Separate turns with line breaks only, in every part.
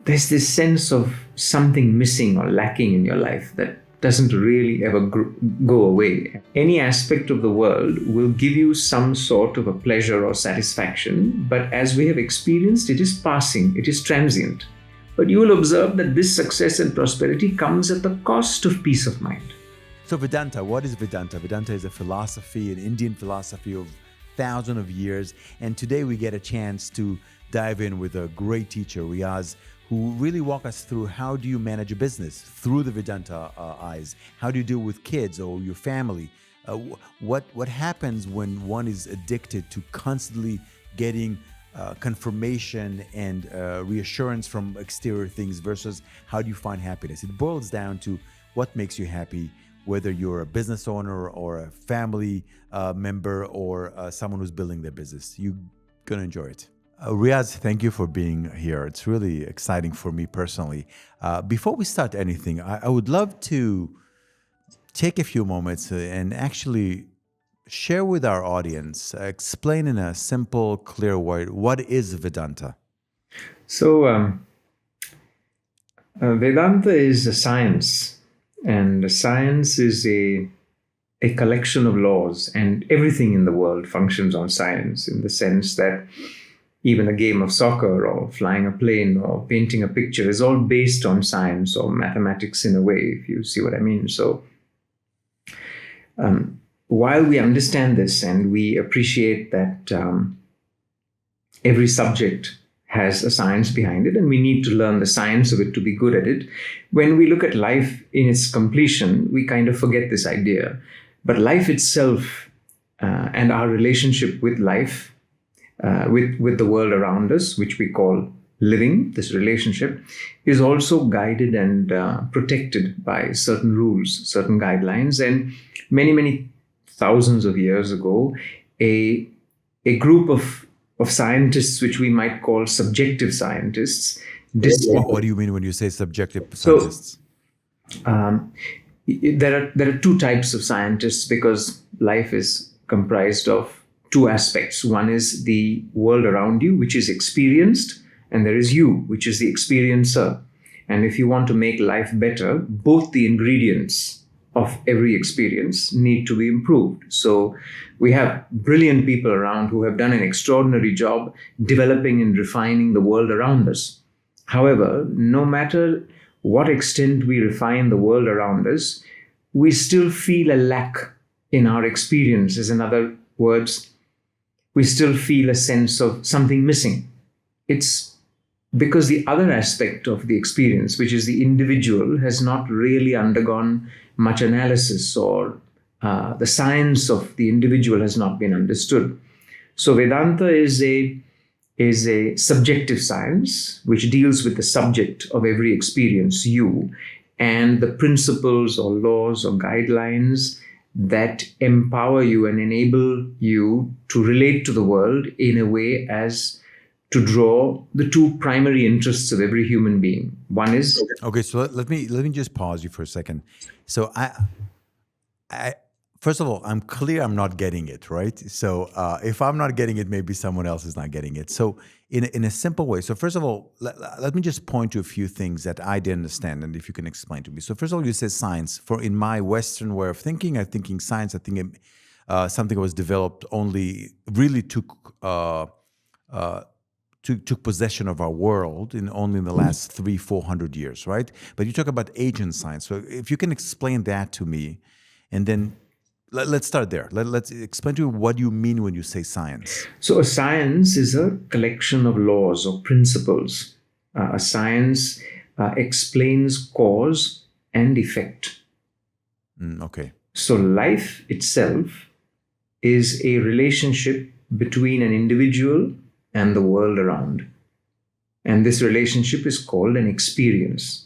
there's this sense of something missing or lacking in your life that doesn't really ever go away. Any aspect of the world will give you some sort of a pleasure or satisfaction, but as we have experienced, it is passing, it is transient. But you will observe that this success and prosperity comes at the cost of peace of mind.
So Vedanta, what is Vedanta? Vedanta is a philosophy, an Indian philosophy of thousands of years. And today we get a chance to dive in with a great teacher, Riyaz, who really walk us through how do you manage a business through the Vedanta eyes? How do you deal with kids or your family? What happens when one is addicted to constantly getting confirmation and reassurance from exterior things versus how do you find happiness? It boils down to what makes you happy, whether you're a business owner or a family member or someone who's building their business. You're going to enjoy it. Riyaz, thank you for being here. It's really exciting for me personally. Before we start anything, I would love to take a few moments and actually share with our audience, explain in a simple, clear way, what is Vedanta?
So, Vedanta is a science, and a science is a collection of laws, and everything in the world functions on science in the sense that even a game of soccer or flying a plane or painting a picture is all based on science or mathematics in a way, if you see what I mean. So while we understand this and we appreciate that every subject has a science behind it and we need to learn the science of it to be good at it, when we look at life in its completion, we kind of forget this idea. But life itself and our relationship with life, with the world around us, which we call living, this relationship, is also guided and protected by certain rules, certain guidelines. And many, many thousands of years ago, a group of scientists, which we might call subjective scientists.
What do you mean when you say subjective scientists?
There are two types of scientists because life is comprised of two aspects. One is the world around you, which is experienced, and there is you, which is the experiencer. And if you want to make life better, both the ingredients of every experience need to be improved. So we have brilliant people around who have done an extraordinary job developing and refining the world around us. However, no matter what extent we refine the world around us, we still feel a lack in our experiences. In other words, we still feel a sense of something missing. It's because the other aspect of the experience, which is the individual, has not really undergone much analysis, or the science of the individual has not been understood. So Vedanta is a subjective science which deals with the subject of every experience, you, and the principles or laws or guidelines that empower you and enable you to relate to the world in a way as to draw the two primary interests of every human being. One is...
Okay, so let me just pause you for a second. So I first of all, I'm clear I'm not getting it, right? So if I'm not getting it, maybe someone else is not getting it. So in a simple way, so first of all, let me just point to a few things that I didn't understand, and if you can explain to me. So first of all, you said science. In my Western way of thinking, I'm thinking science, I think something that was developed only really took possession of our world only in the last 300-400 years, right? But you talk about agent science. So if you can explain that to me, and then let's start there. Let's explain to me what you mean when you say science.
So a science is a collection of laws or principles. A science explains cause and effect.
Okay.
So life itself is a relationship between an individual and the world around. And this relationship is called an experience.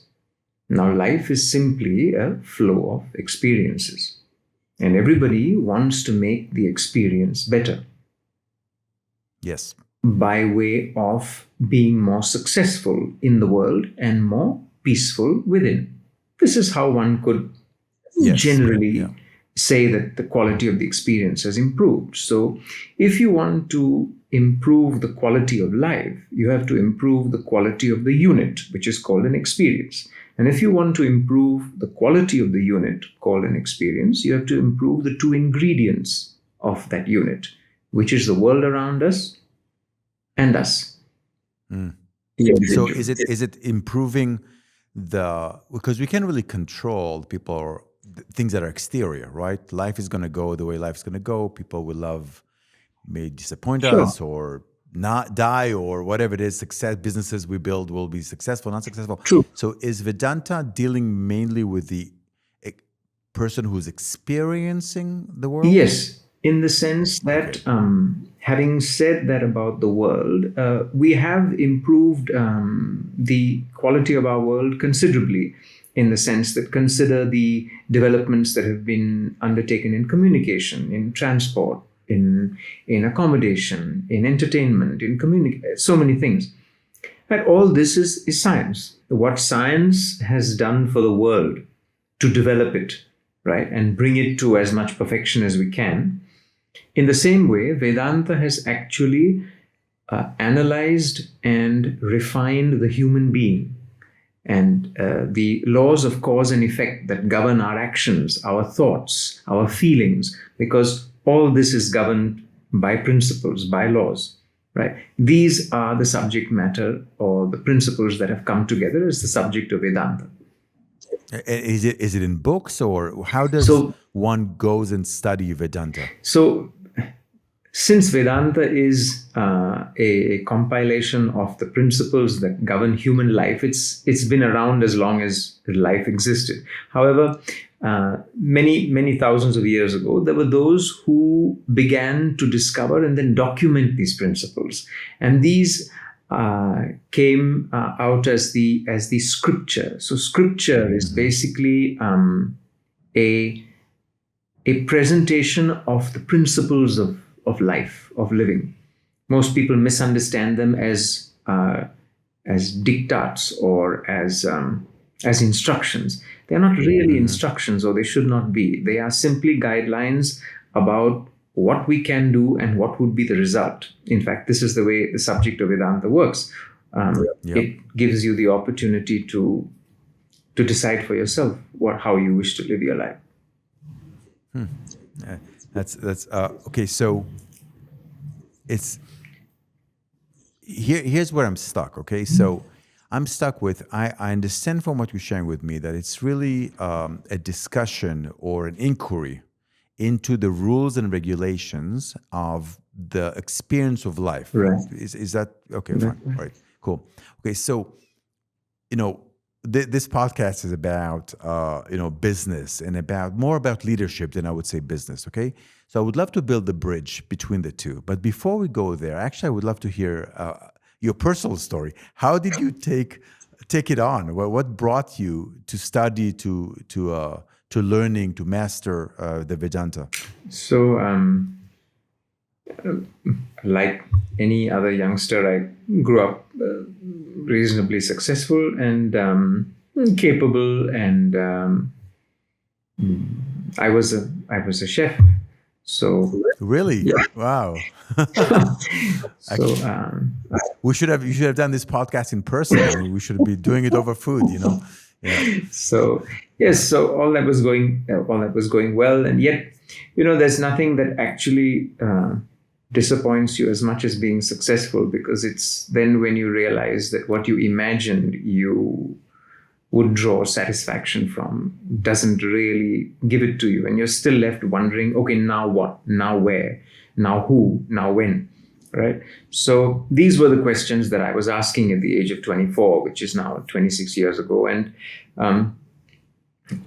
Now, life is simply a flow of experiences. And everybody wants to make the experience better.
Yes.
By way of being more successful in the world and more peaceful within. This is how one could generally say that the quality of the experience has improved. So if you want to improve the quality of life, you have to improve the quality of the unit, which is called an experience. And if you want to improve the quality of the unit called an experience, you have to improve the two ingredients of that unit, which is the world around us and us.
Mm. So is it improving because we can't really control people or things that are exterior, right? Life is going to go the way life's going to go. People may disappoint us or not die or whatever it is. Success, businesses we build will be successful, not successful.
True.
So is Vedanta dealing mainly with the person who's experiencing the world?
Yes, in the sense that having said that about the world, we have improved the quality of our world considerably, in the sense that consider the developments that have been undertaken in communication, in transport, in accommodation, in entertainment, in so many things. But all this is science. What science has done for the world to develop it, right, and bring it to as much perfection as we can. In the same way, Vedanta has actually analyzed and refined the human being and the laws of cause and effect that govern our actions, our thoughts, our feelings, because all this is governed by principles, by laws, right? These are the subject matter or the principles that have come together as the subject of Vedanta.
Is it in books, or how does one goes and study Vedanta?
So, since Vedanta is a compilation of the principles that govern human life, it's been around as long as life existed. However, many thousands of years ago, there were those who began to discover and then document these principles, and these came out as the scripture. So scripture is basically a presentation of the principles of life, of living. Most people misunderstand them as diktats or as instructions. They're not really instructions, or they should not be. They are simply guidelines about what we can do and what would be the result. In fact, this is the way the subject of Vedanta works. It gives you the opportunity to decide for yourself how you wish to live your life.
That's okay. So it's here's where I'm stuck. Okay, so I'm stuck with I understand from what you're sharing with me that it's really a discussion or an inquiry into the rules and regulations of the experience of life.
Right.
Is that okay? Fine. All right. Cool. Okay. So, this podcast is about business and more about leadership than I would say business. Okay. So I would love to build the bridge between the two. But before we go there, actually, I would love to hear your personal story. How did you take it on? What brought you to study, to learning, to master the Vedanta?
So, like any other youngster, I grew up reasonably successful and capable, and I was a chef. So
really,
yeah.
Wow.
So
you should have done this podcast in person. I mean, we should be doing it over food. Yeah.
So yes, so all that was going well, and yet, there's nothing that actually disappoints you as much as being successful, because it's then when you realize that what you imagined you would draw satisfaction from doesn't really give it to you, and you're still left wondering, okay, now what? Now where? Now who? Now when? Right? So these were the questions that I was asking at the age of 24, which is now 26 years ago. And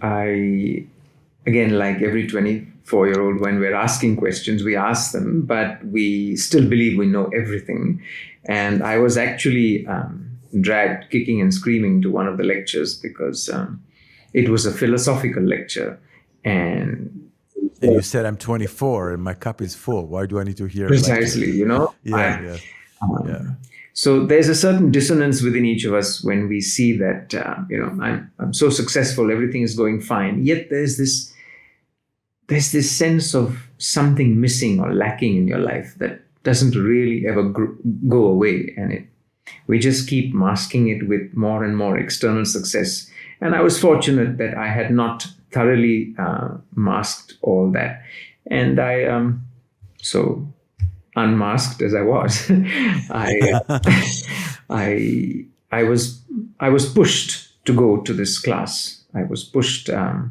I, again, like every 24-year-old, when we're asking questions, we ask them, but we still believe we know everything. And I was actually dragged kicking and screaming to one of the lectures because it was a philosophical lecture. And
you said, I'm 24 and my cup is full. Why do I need to hear?
Precisely,
Yeah.
So there's a certain dissonance within each of us when we see that, I'm so successful, everything is going fine. Yet there's this sense of something missing or lacking in your life that doesn't really ever go away, and we just keep masking it with more and more external success. And I was fortunate that I had not thoroughly masked all that, and so unmasked as I was, I I was pushed to go to this class. I was pushed, and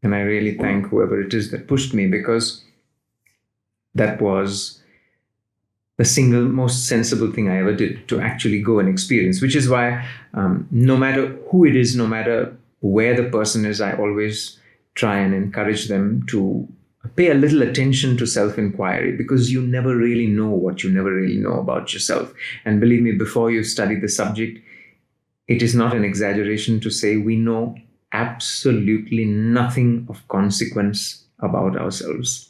I really thank whoever it is that pushed me, because that was the single most sensible thing I ever did, to actually go and experience. Which is why, no matter who it is, no matter where the person is, I always try and encourage them to pay a little attention to self-inquiry, because you never really know what you never really know about yourself. And believe me, before you study the subject, it is not an exaggeration to say we know absolutely nothing of consequence about ourselves.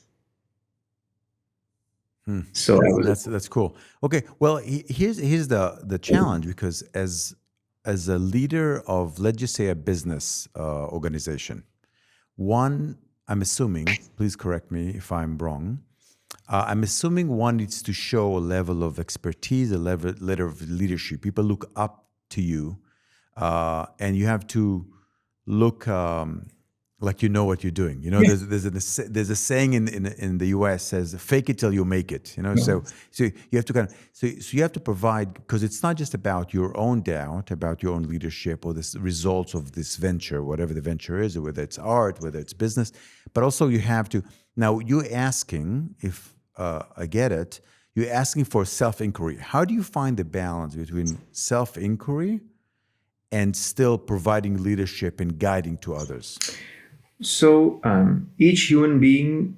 So
that's cool. Okay, well, here's the challenge, because as a leader of, let's just say, a business organization, one, I'm assuming, please correct me if I'm wrong, I'm assuming one needs to show a level of expertise, a level of leadership. People look up to you, and you have to look like you know what you're doing. You know,
yeah.
there's a saying in the U.S. says, "Fake it till you make it." You know, so you have to so you have to provide, because it's not just about your own doubt, about your own leadership or the results of this venture, whatever the venture is, or whether it's art, whether it's business, but also you have to. Now you're asking, if I get it, you're asking for self-inquiry. How do you find the balance between self-inquiry and still providing leadership and guiding to others?
So each human being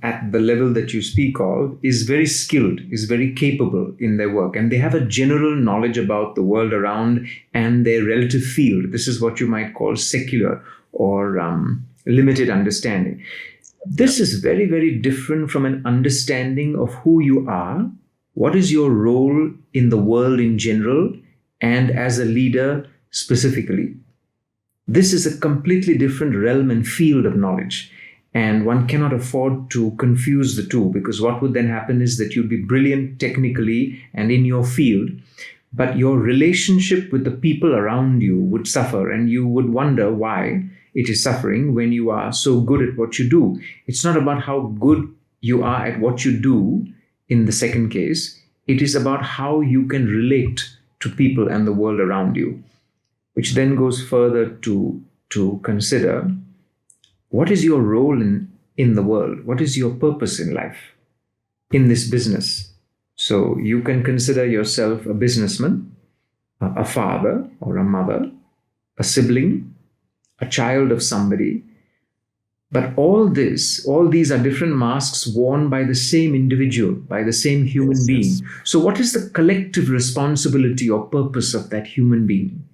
at the level that you speak of is very skilled, is very capable in their work, and they have a general knowledge about the world around and their relative field. This is what you might call secular or limited understanding. This is very, very different from an understanding of who you are, what is your role in the world in general, and as a leader specifically. This is a completely different realm and field of knowledge, and one cannot afford to confuse the two, because what would then happen is that you'd be brilliant technically and in your field, but your relationship with the people around you would suffer, and you would wonder why it is suffering when you are so good at what you do. It's not about how good you are at what you do in the second case. It is about how you can relate to people and the world around you, which then goes further to consider, what is your role in the world? What is your purpose in life, in this business? So you can consider yourself a businessman, a father or a mother, a sibling, a child of somebody. But all these are different masks worn by the same individual, by the same human being. Yes. So what is the collective responsibility or purpose of that human being?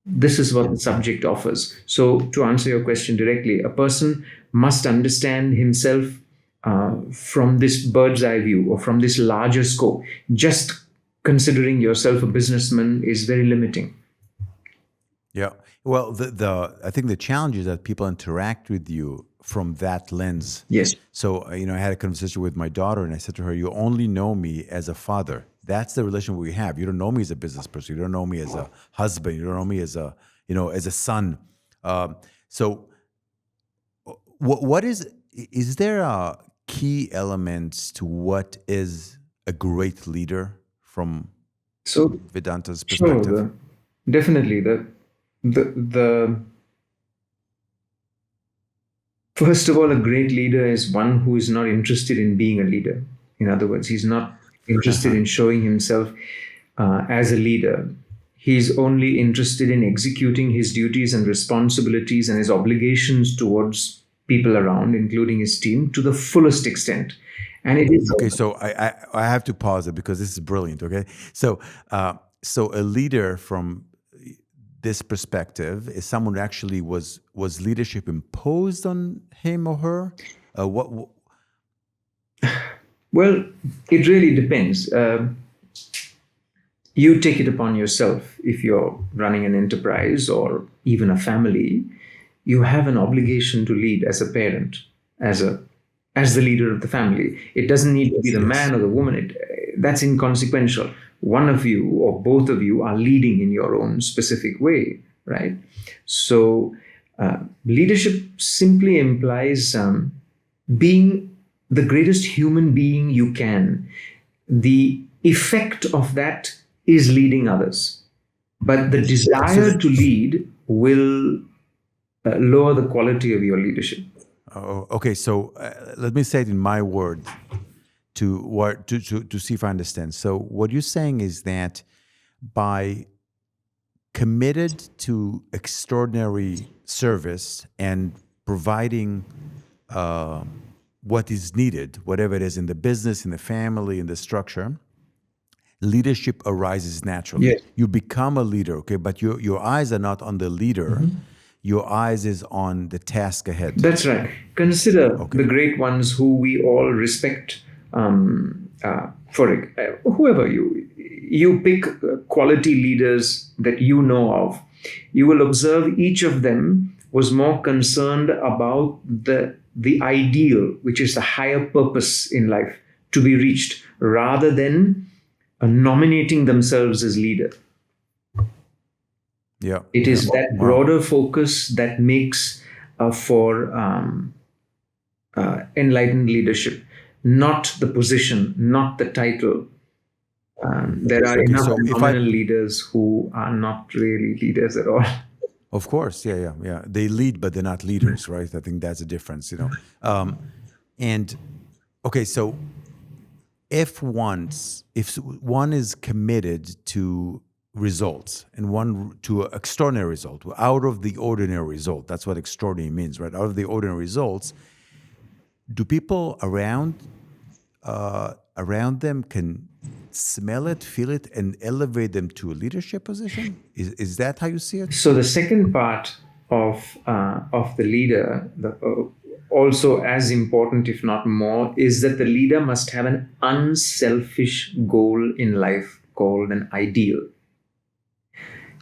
This is what the subject offers. So to answer your question directly, a person must understand himself from this bird's eye view or from this larger scope. Just considering yourself a businessman is very limiting.
Yeah. Well, I think the challenge is that people interact with you from that lens.
Yes.
So, I had a conversation with my daughter, and I said to her, "You only know me as a father. That's the relation we have. You don't know me as a business person. You don't know me as a husband. You don't know me as as a son." So, what is there a key elements to what is a great leader from Vedanta's perspective?
Sure, definitely. The first of all, a great leader is one who is not interested in being a leader. In other words, he's not interested in showing himself as a leader. He's only interested in executing his duties and responsibilities and his obligations towards people around, including his team, to the fullest extent. And it is
okay. So I have to pause it, because this is brilliant. Okay, so a leader from this perspective is someone who actually was leadership imposed on him or her.
Well, it really depends. You take it upon yourself. If you're running an enterprise or even a family, you have an obligation to lead as a parent, as as the leader of the family. It doesn't need to be the man or the woman. That's inconsequential. One of you or both of you are leading in your own specific way, right? So leadership simply implies being the greatest human being you can. The effect of that is leading others. But the desire to lead will lower the quality of your leadership.
Oh, okay. So let me say it in my words to see if I understand. So what you're saying is that by committed to extraordinary service and providing what is needed, whatever it is in the business, in the family, in the structure, leadership arises naturally.
Yes.
You become a leader, okay, but your eyes are not on the leader. Your eyes is on the task ahead.
That's right. Consider the great ones who we all respect. For whoever you pick quality leaders that you know of, you will observe each of them was more concerned about the ideal, which is the higher purpose in life to be reached, rather than nominating themselves as leader.
Yeah,
it is that broader focus that makes for enlightened leadership, not the position, not the title. There are enough phenomenal leaders who are not really leaders at all.
Of course, yeah. They lead, but they're not leaders, right? I think that's a difference, And okay, so if one is committed to results and one to an extraordinary result, out of the ordinary result, that's what extraordinary means, right? Out of the ordinary results, do people around them can smell it, feel it, and elevate them to a leadership position? Is that how you see it?
So the second part of the leader, also as important, if not more, is that the leader must have an unselfish goal in life called an ideal.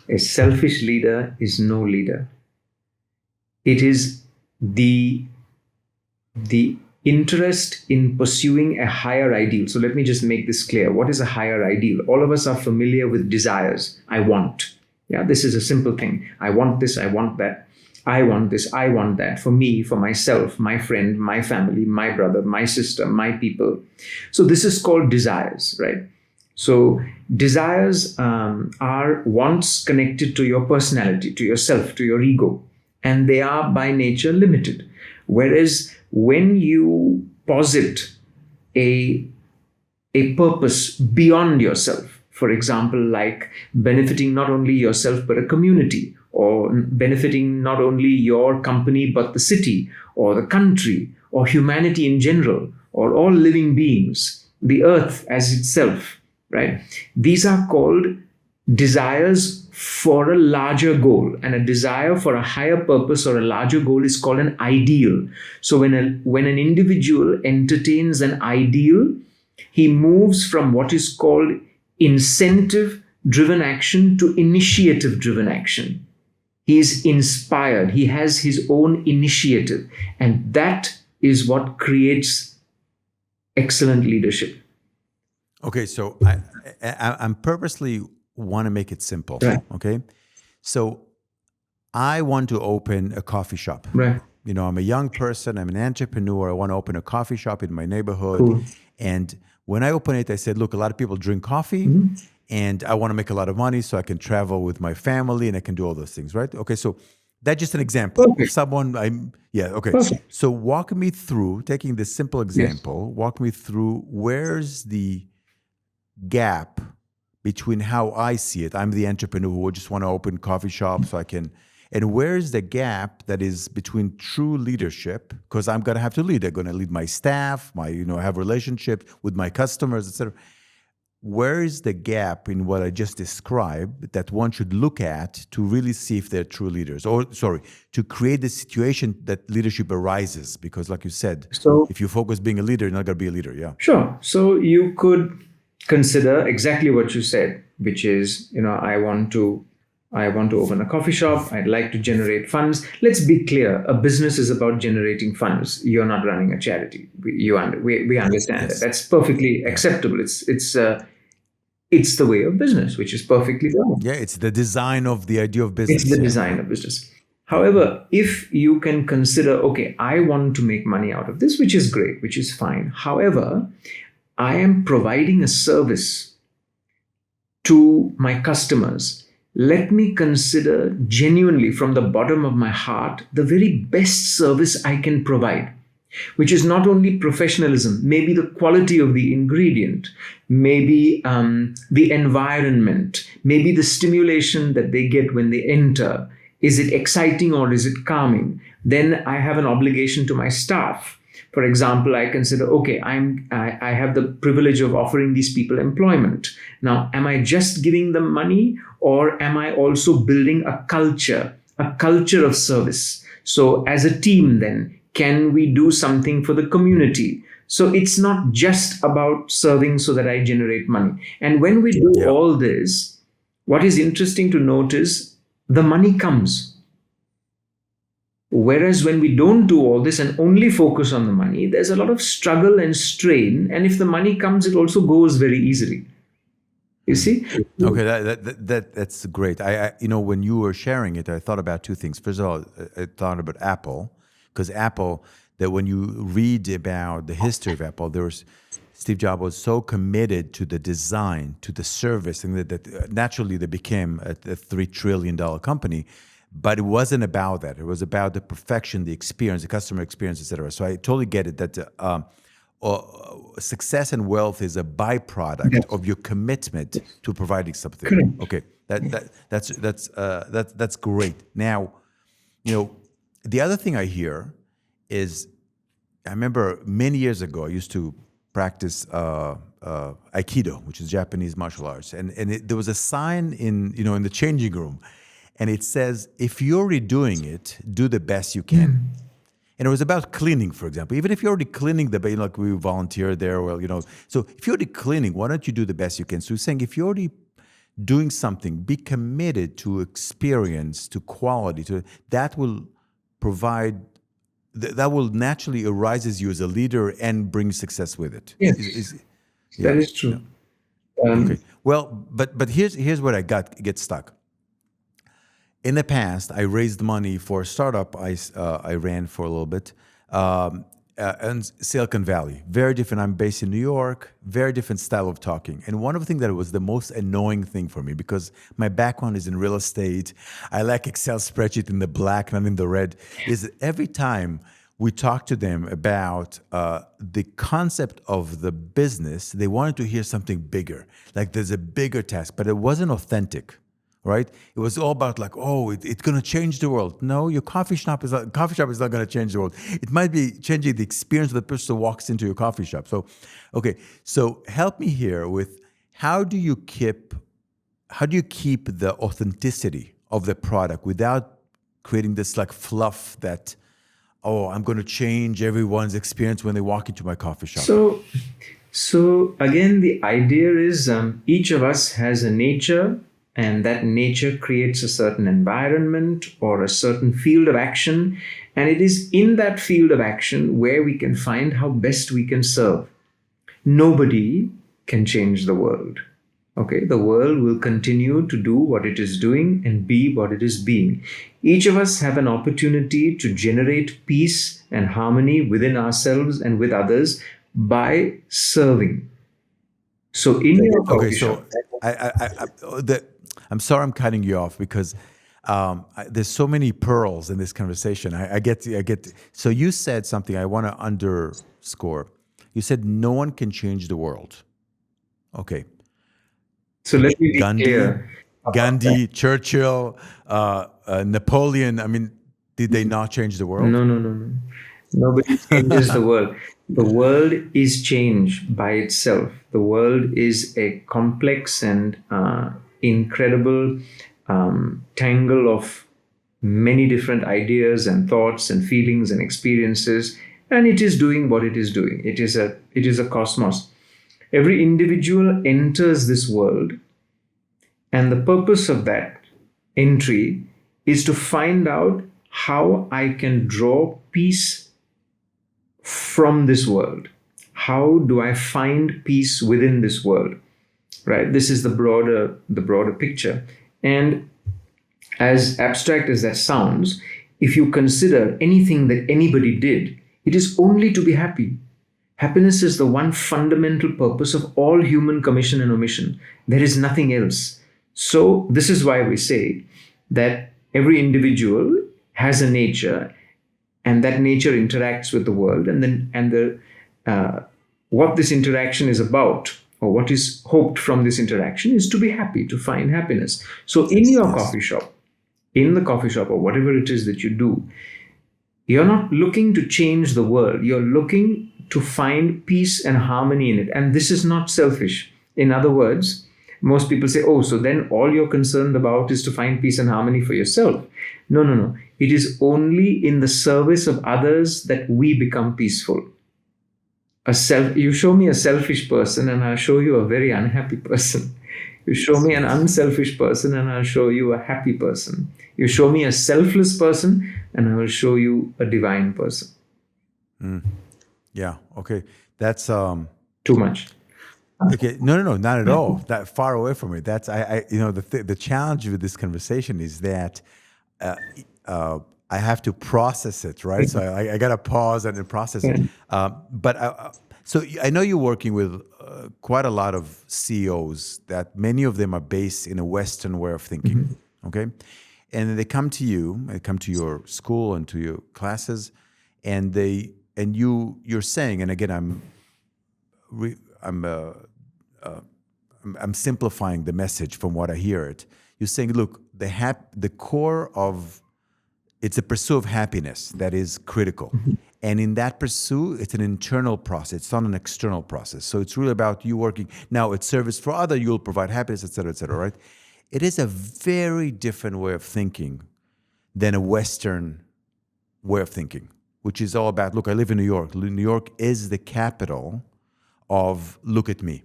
A selfish leader is no leader. It is the interest in pursuing a higher ideal. So let me just make this clear. What is a higher ideal? All of us are familiar with desires. I want. Yeah, this is a simple thing. I want this, I want that. I want this, I want that for me, for myself, my friend, my family, my brother, my sister, my people. So this is called desires, right? So desires are wants connected to your personality, to yourself, to your ego, and they are by nature limited. Whereas when you posit a purpose beyond yourself, for example, like benefiting not only yourself but a community, or benefiting not only your company but the city or the country or humanity in general, or all living beings, the earth as itself, right? These are called desires for a larger goal, and a desire for a higher purpose or a larger goal is called an ideal. So when an individual entertains an ideal, he moves from what is called incentive driven action to initiative driven action. He is inspired, he has his own initiative, and that is what creates excellent leadership.
Okay, so I'm purposely want to make it simple.
Right.
Okay, so I want to open a coffee shop.
Right.
I'm a young person. I'm an entrepreneur. I want to open a coffee shop in my neighborhood.
Cool.
And when I opened it, I said, "Look, a lot of people drink coffee, and I want to make a lot of money so I can travel with my family and I can do all those things." Right? Okay, so that's just an example.
Perfect.
Okay.
Perfect.
So walk me through, taking this simple example, walk me through where's the gap between how I see it. I'm the entrepreneur who just want to open coffee shop so I can, and where's the gap that is between true leadership, because I'm going to have to lead. I'm going to lead my staff, have relationships with my customers, etc. Where is the gap in what I just described that one should look at to really see if they're true leaders? To create the situation that leadership arises? Because like you said, if you focus being a leader, you're not going to be a leader. Yeah.
Sure. So you could consider exactly what you said, which is, I want to I want to open a coffee shop. I'd like to generate funds. Let's be clear. A business is about generating funds. You're not running a charity. We understand that. That's perfectly acceptable. It's the way of business, which is perfectly fine.
Yeah, it's the design of the idea of business.
It's the design of business. However, if you can consider, okay, I want to make money out of this, which is great, which is fine. However, I am providing a service to my customers. Let me consider genuinely from the bottom of my heart the very best service I can provide, which is not only professionalism, maybe the quality of the ingredient, maybe the environment, maybe the stimulation that they get when they enter. Is it exciting or is it calming? Then I have an obligation to my staff. For example, I consider, okay, I have the privilege of offering these people employment. Now, am I just giving them money, or am I also building a culture of service? So as a team then, can we do something for the community? So it's not just about serving so that I generate money. And when we do all this, what is interesting to note is the money comes. Whereas when we don't do all this and only focus on the money, there's a lot of struggle and strain. And if the money comes, it also goes very easily. You see?
Okay, that's great. I when you were sharing it, I thought about two things. First of all, I thought about Apple, because Apple, that when you read about the history of Apple, Steve Jobs was so committed to the design, to the service, and that naturally they became a $3 trillion company. But it wasn't about that. It was about the perfection, the experience, the customer experience, etc. So I totally get it that success and wealth is a byproduct of your commitment to providing something.
Correct.
Okay, that's great. Now, the other thing I hear is, I remember many years ago I used to practice Aikido, which is Japanese martial arts, and there was a sign in the changing room. And it says, if you're already doing it, do the best you can. And it was about cleaning, for example. Even if you're already cleaning like we volunteered there, so if you're already cleaning, why don't you do the best you can? So he's saying, if you're already doing something, be committed to experience, to quality, that will provide, that will naturally arises you as a leader and bring success with it.
Yes, that is true.
Okay. Well, but here's what I get stuck. In the past, I raised money for a startup I ran for a little bit in Silicon Valley. Very different. I'm based in New York. Very different style of talking. And one of the things that was the most annoying thing for me, because my background is in real estate, I like Excel spreadsheet in the black, not in the red, is every time we talked to them about the concept of the business, they wanted to hear something bigger, like there's a bigger task, but it wasn't authentic. Right? It was all about it's going to change the world. No, your coffee shop is not going to change the world. It might be changing the experience of the person who walks into your coffee shop. So, okay. So help me here with how do you keep the authenticity of the product without creating this fluff that, I'm going to change everyone's experience when they walk into my coffee shop.
So again, the idea is each of us has a nature. And that nature creates a certain environment or a certain field of action. And it is in that field of action where we can find how best we can serve. Nobody can change the world. Okay, the world will continue to do what it is doing and be what it is being. Each of us have an opportunity to generate peace and harmony within ourselves and with others by serving. So in your coffee shop,
I'm sorry I'm cutting you off because there's so many pearls in this conversation. I get. So you said something I want to underscore. You said no one can change the world. Okay.
So let me be clear.
Gandhi, Churchill, Napoleon. I mean, did they not change the world?
No. Nobody changes the world. The world is changed by itself. The world is a complex and incredible tangle of many different ideas and thoughts and feelings and experiences, and it is doing what it is doing. It is a cosmos. Every individual enters this world, and the purpose of that entry is to find out how I can draw peace from this world. How do I find peace within this world? Right? This is the broader picture. And as abstract as that sounds, if you consider anything that anybody did, it is only to be happy. Happiness is the one fundamental purpose of all human commission and omission. There is nothing else. So this is why we say that every individual has a nature, and that nature interacts with the world, what this interaction is about, or what is hoped from this interaction, is to be happy, to find happiness. So in your coffee shop, in the coffee shop, or whatever it is that you do, you're not looking to change the world. You're looking to find peace and harmony in it. And this is not selfish. In other words, most people say, oh, so then all you're concerned about is to find peace and harmony for yourself. No. It is only in the service of others that we become peaceful. You show me a selfish person and I'll show you a very unhappy person. You show me an unselfish person and I'll show you a happy person. You show me a selfless person and I will show you a divine person.
Yeah. Okay. That's
too much.
Okay. No, not at all. That far away from it. That's the challenge with this conversation is that I have to process it, right? So I got to pause and then process it. So I know you're working with quite a lot of CEOs that many of them are based in a Western way of thinking, okay? And then they come to you, they come to your school and to your classes, and you're saying, and again, I'm simplifying the message from what I hear it. You're saying, look, the core of it's a pursuit of happiness that is critical. And in that pursuit, it's an internal process. It's not an external process. So it's really about you working. Now, it's service for other, you'll provide happiness, et cetera, right? It is a very different way of thinking than a Western way of thinking, which is all about, look, I live in New York. New York is the capital of look at me.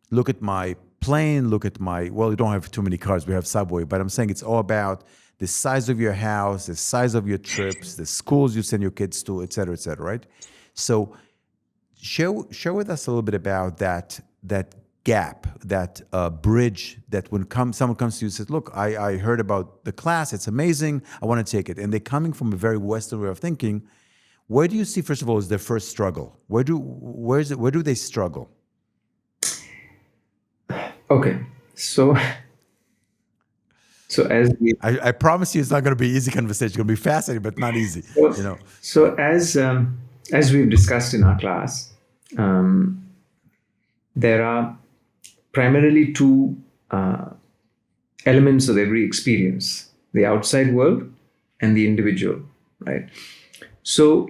Look at my plane, look at well, you don't have too many cars, we have subway, but I'm saying it's all about the size of your house, the size of your trips, the schools you send your kids to, et cetera, right? So share with us a little bit about that gap, that bridge that when someone comes to you and says, look, I heard about the class, it's amazing, I want to take it. And they're coming from a very Western way of thinking. Where do you see, first of all, is their first struggle? Where do they struggle?
Okay, so as
I promise you, it's not going to be easy conversation. It's going to be fascinating, but not easy.
So as we've discussed in our class, there are primarily two elements of every experience: the outside world and the individual. Right. So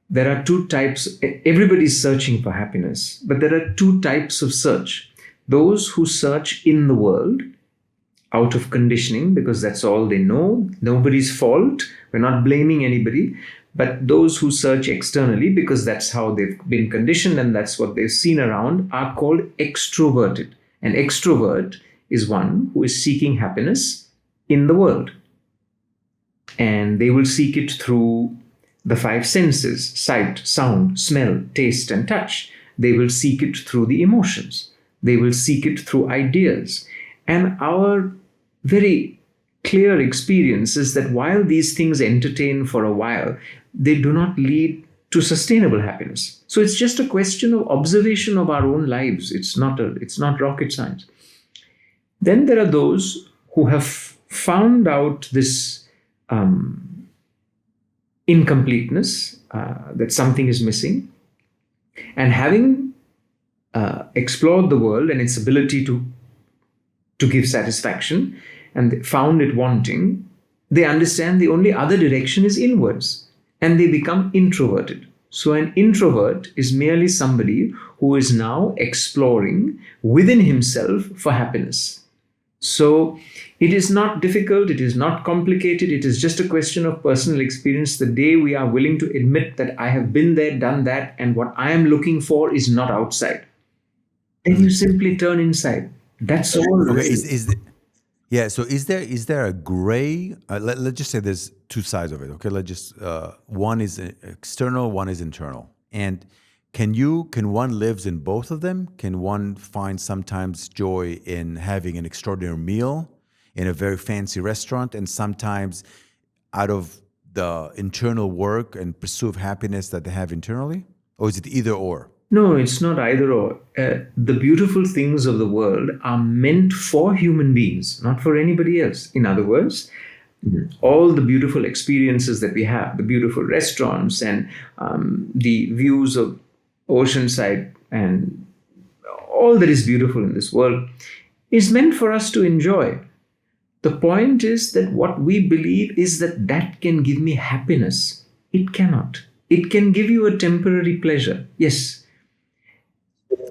there are two types. Everybody's searching for happiness, but there are two types of search. Those who search in the world out of conditioning, because that's all they know, nobody's fault, we're not blaming anybody, but those who search externally, because that's how they've been conditioned and that's what they've seen around, are called extroverted. An extrovert is one who is seeking happiness in the world. And they will seek it through the five senses: sight, sound, smell, taste, and touch. They will seek it through the emotions. They will seek it through ideas. And our very clear experience is that while these things entertain for a while, they do not lead to sustainable happiness. So it's just a question of observation of our own lives. It's not rocket science. Then there are those who have found out this incompleteness, that something is missing, and having explored the world and its ability to give satisfaction, and found it wanting, they understand the only other direction is inwards, and they become introverted. So an introvert is merely somebody who is now exploring within himself for happiness. So it is not difficult, it is not complicated, it is just a question of personal experience. The day we are willing to admit that I have been there, done that, and what I am looking for is not outside, then you simply turn inside. That's all.
Okay, Yeah. So is there a gray? Let's just say there's two sides of it. Okay. Let's just one is external, one is internal. And can one lives in both of them? Can one find sometimes joy in having an extraordinary meal in a very fancy restaurant, and sometimes out of the internal work and pursuit of happiness that they have internally, or is it either or?
No, it's not either or. The beautiful things of the world are meant for human beings, not for anybody else. In other words, all the beautiful experiences that we have, the beautiful restaurants and the views of oceanside and all that is beautiful in this world is meant for us to enjoy. The point is that what we believe is that that can give me happiness. It cannot. It can give you a temporary pleasure. Yes,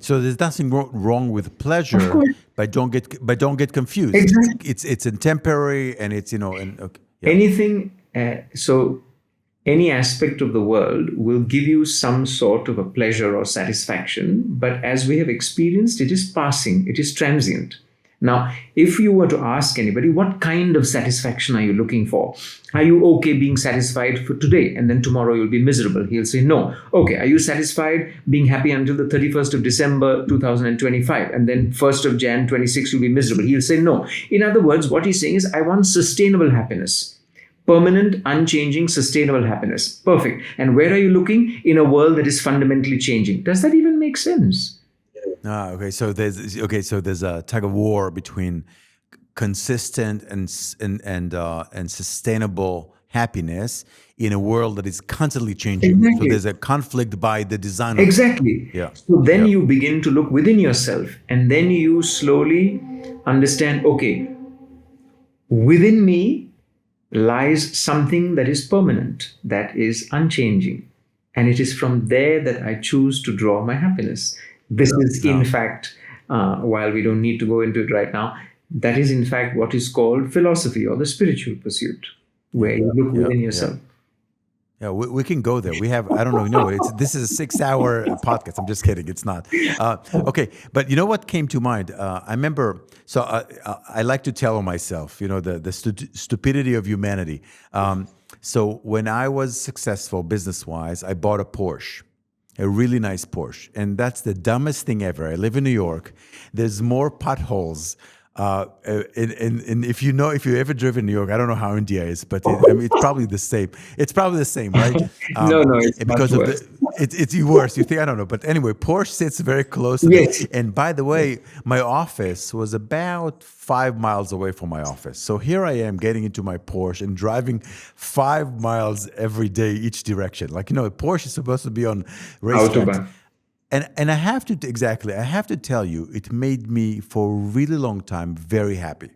So there's nothing wrong with
of
pleasure,
course.
but don't get confused. It's
Exactly.
it's it's in temporary, and it's and okay, yeah.
Anything, so any aspect of the world will give you some sort of a pleasure or satisfaction, but as we have experienced, it is passing, it is transient. Now, if you were to ask anybody, what kind of satisfaction are you looking for? Are you okay being satisfied for today and then tomorrow you'll be miserable? He'll say, no. Okay, are you satisfied being happy until the 31st of December 2025 and then 1st of Jan 26 you'll be miserable? He'll say, no. In other words, what he's saying is, I want sustainable happiness. Permanent, unchanging, sustainable happiness. Perfect. And where are you looking? In a world that is fundamentally changing. Does that even make sense?
Okay. So there's a tug of war between consistent and sustainable happiness in a world that is constantly changing. So
Exactly.
there's a conflict by the design of it.
Exactly.
Yeah.
So then
Yeah.
you begin to look within yourself and then you slowly understand, okay, within me lies something that is permanent, that is unchanging. And it is from there that I choose to draw my happiness. This is, in
No.
fact, while we don't need to go into it right now, that is, in fact, what is called philosophy or the spiritual pursuit, where you look
Yeah.
within
Yeah.
yourself.
Yeah, we can go there. We have, I don't know, no, this is a 6 hour podcast. I'm just kidding. It's not. Okay. But you know what came to mind? I remember, so I like to tell myself, the stupidity of humanity. So when I was successful business wise, I bought a Porsche, a really nice Porsche. And that's the dumbest thing ever. I live in New York. There's more potholes. And if you ever driven New York, I don't know how India is, but I mean, it's probably the same. It's probably the same, right?
No, no, it's
And
much
because of
worse.
it's worse. You think, I don't know, but anyway, Porsche sits very close to them.
Yes.
And by the way, my office was about 5 miles away from my office. So here I am getting into my Porsche and driving 5 miles every day each direction. Like, a Porsche is supposed to be on racetracks.
Autobahn.
And I have to tell you, it made me for a really long time very happy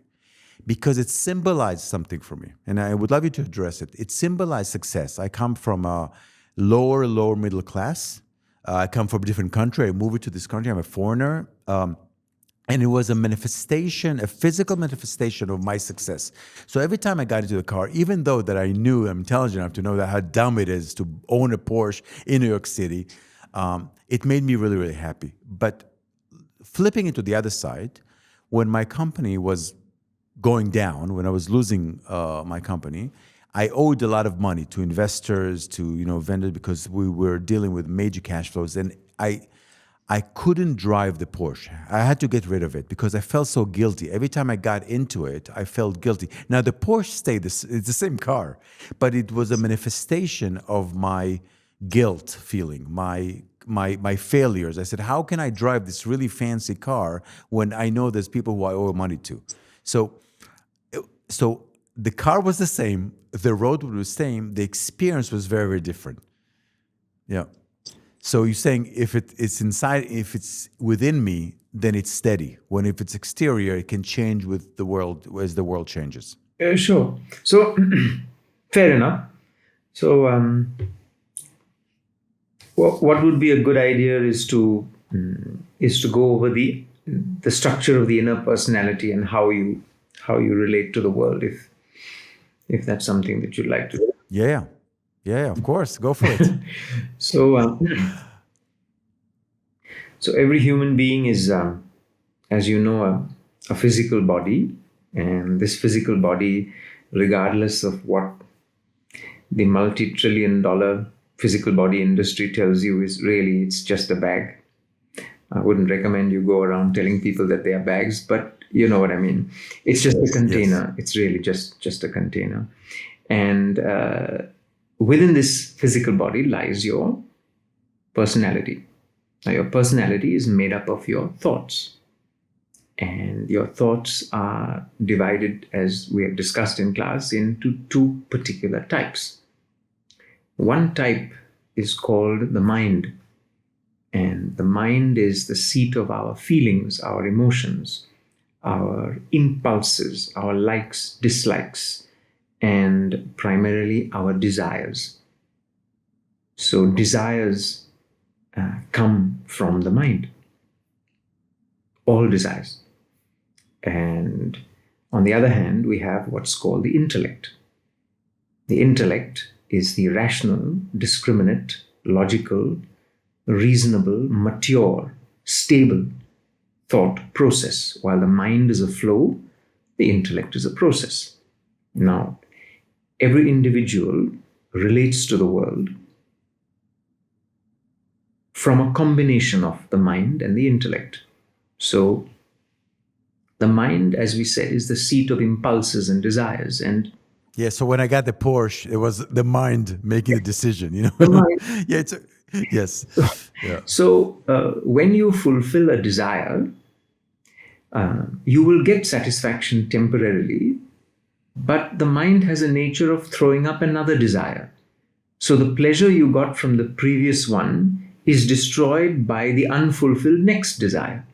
because it symbolized something for me. And I would love you to address it. It symbolized success. I come from a lower middle class. I come from a different country. I moved to this country. I'm a foreigner. And it was a manifestation, a physical manifestation of my success. So every time I got into the car, even though that I knew I'm intelligent enough to know that how dumb it is to own a Porsche in New York City, it made me really, really happy. But flipping it to the other side, when my company was going down, when I was losing my company, I owed a lot of money to investors, to vendors, because we were dealing with major cash flows, and I couldn't drive the Porsche. I had to get rid of it because I felt so guilty. Every time I got into it, I felt guilty. Now the Porsche stayed it's the same car, but it was a manifestation of my guilt feeling, my failures. I said, how can I drive this really fancy car when I know there's people who I owe money to? So the car was the same, the road was the same, the experience was very, very different. Yeah. So you're saying if it's inside, if it's within me, then it's steady. When if it's exterior, it can change with the world as the world changes.
Sure. So, fair enough. So, what would be a good idea is to go over the structure of the inner personality and how you relate to the world, if that's something that you'd like to do.
Yeah, of course. Go for it.
So, so every human being is, as you know, a physical body, And this physical body, regardless of what the multi-trillion dollar physical body industry tells you, is really, it's just a bag. I wouldn't recommend you go around telling people that they are bags, but you know what I mean. It's just a container. It's really just a container. And within this physical body lies your personality. Now, your personality is made up of your thoughts. And your thoughts are divided, as we have discussed in class, into two particular types. One type is called the mind. And the mind is the seat of our feelings, our emotions, our impulses, our likes, dislikes, and primarily our desires. So desires come from the mind. All desires. And on the other hand, we have what's called the intellect. The intellect is the rational, discriminate, logical, reasonable, mature, stable thought process. While the mind is a flow, the intellect is a process. Now, every individual relates to the world from a combination of the mind and the intellect. So, the mind, as we said, is the seat of impulses and desires. And
so when I got the Porsche, it was the mind making the decision,
the mind.
Yes. Yeah.
So when you fulfill a desire, you will get satisfaction temporarily, but the mind has a nature of throwing up another desire. So the pleasure you got from the previous one is destroyed by the unfulfilled next desire.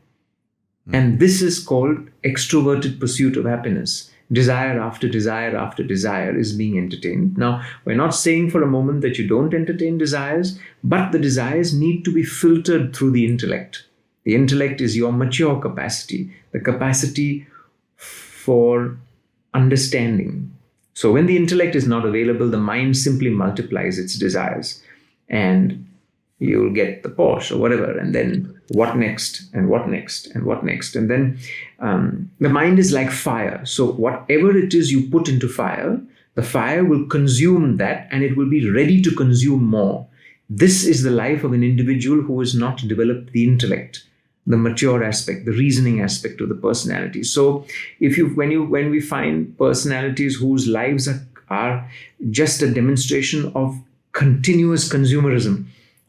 And this is called extroverted pursuit of happiness. Desire after desire after desire is being entertained. Now, we're not saying for a moment that you don't entertain desires, but the desires need to be filtered through the intellect. The intellect is your mature capacity, the capacity for understanding. So when the intellect is not available, the mind simply multiplies its desires. And you'll get the Porsche or whatever, and then what next, and what next, and what next. And then the mind is like fire. So whatever it is you put into fire, the fire will consume that, and it will be ready to consume more. This is the life of an individual who has not developed the intellect, the mature aspect, the reasoning aspect of the personality. So when we find personalities whose lives are just a demonstration of continuous consumerism,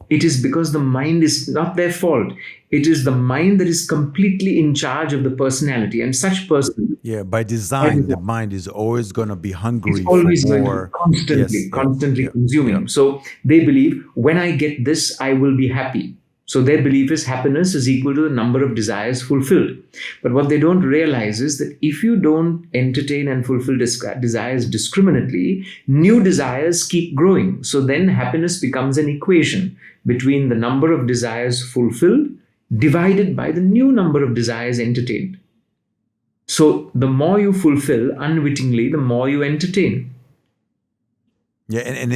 it is because the mind is not their fault. It is the mind that is completely in charge of the personality. And such person...
Yeah, by design, the mind is always going to be hungry
for always
more.
Going to constantly consuming. Yeah. So they believe, when I get this, I will be happy. So their belief is happiness is equal to the number of desires fulfilled. But what they don't realize is that if you don't entertain and fulfill desires discriminately, new desires keep growing. So then happiness becomes an equation between the number of desires fulfilled divided by the new number of desires entertained. So the more you fulfill unwittingly, the more you entertain.
Yeah, and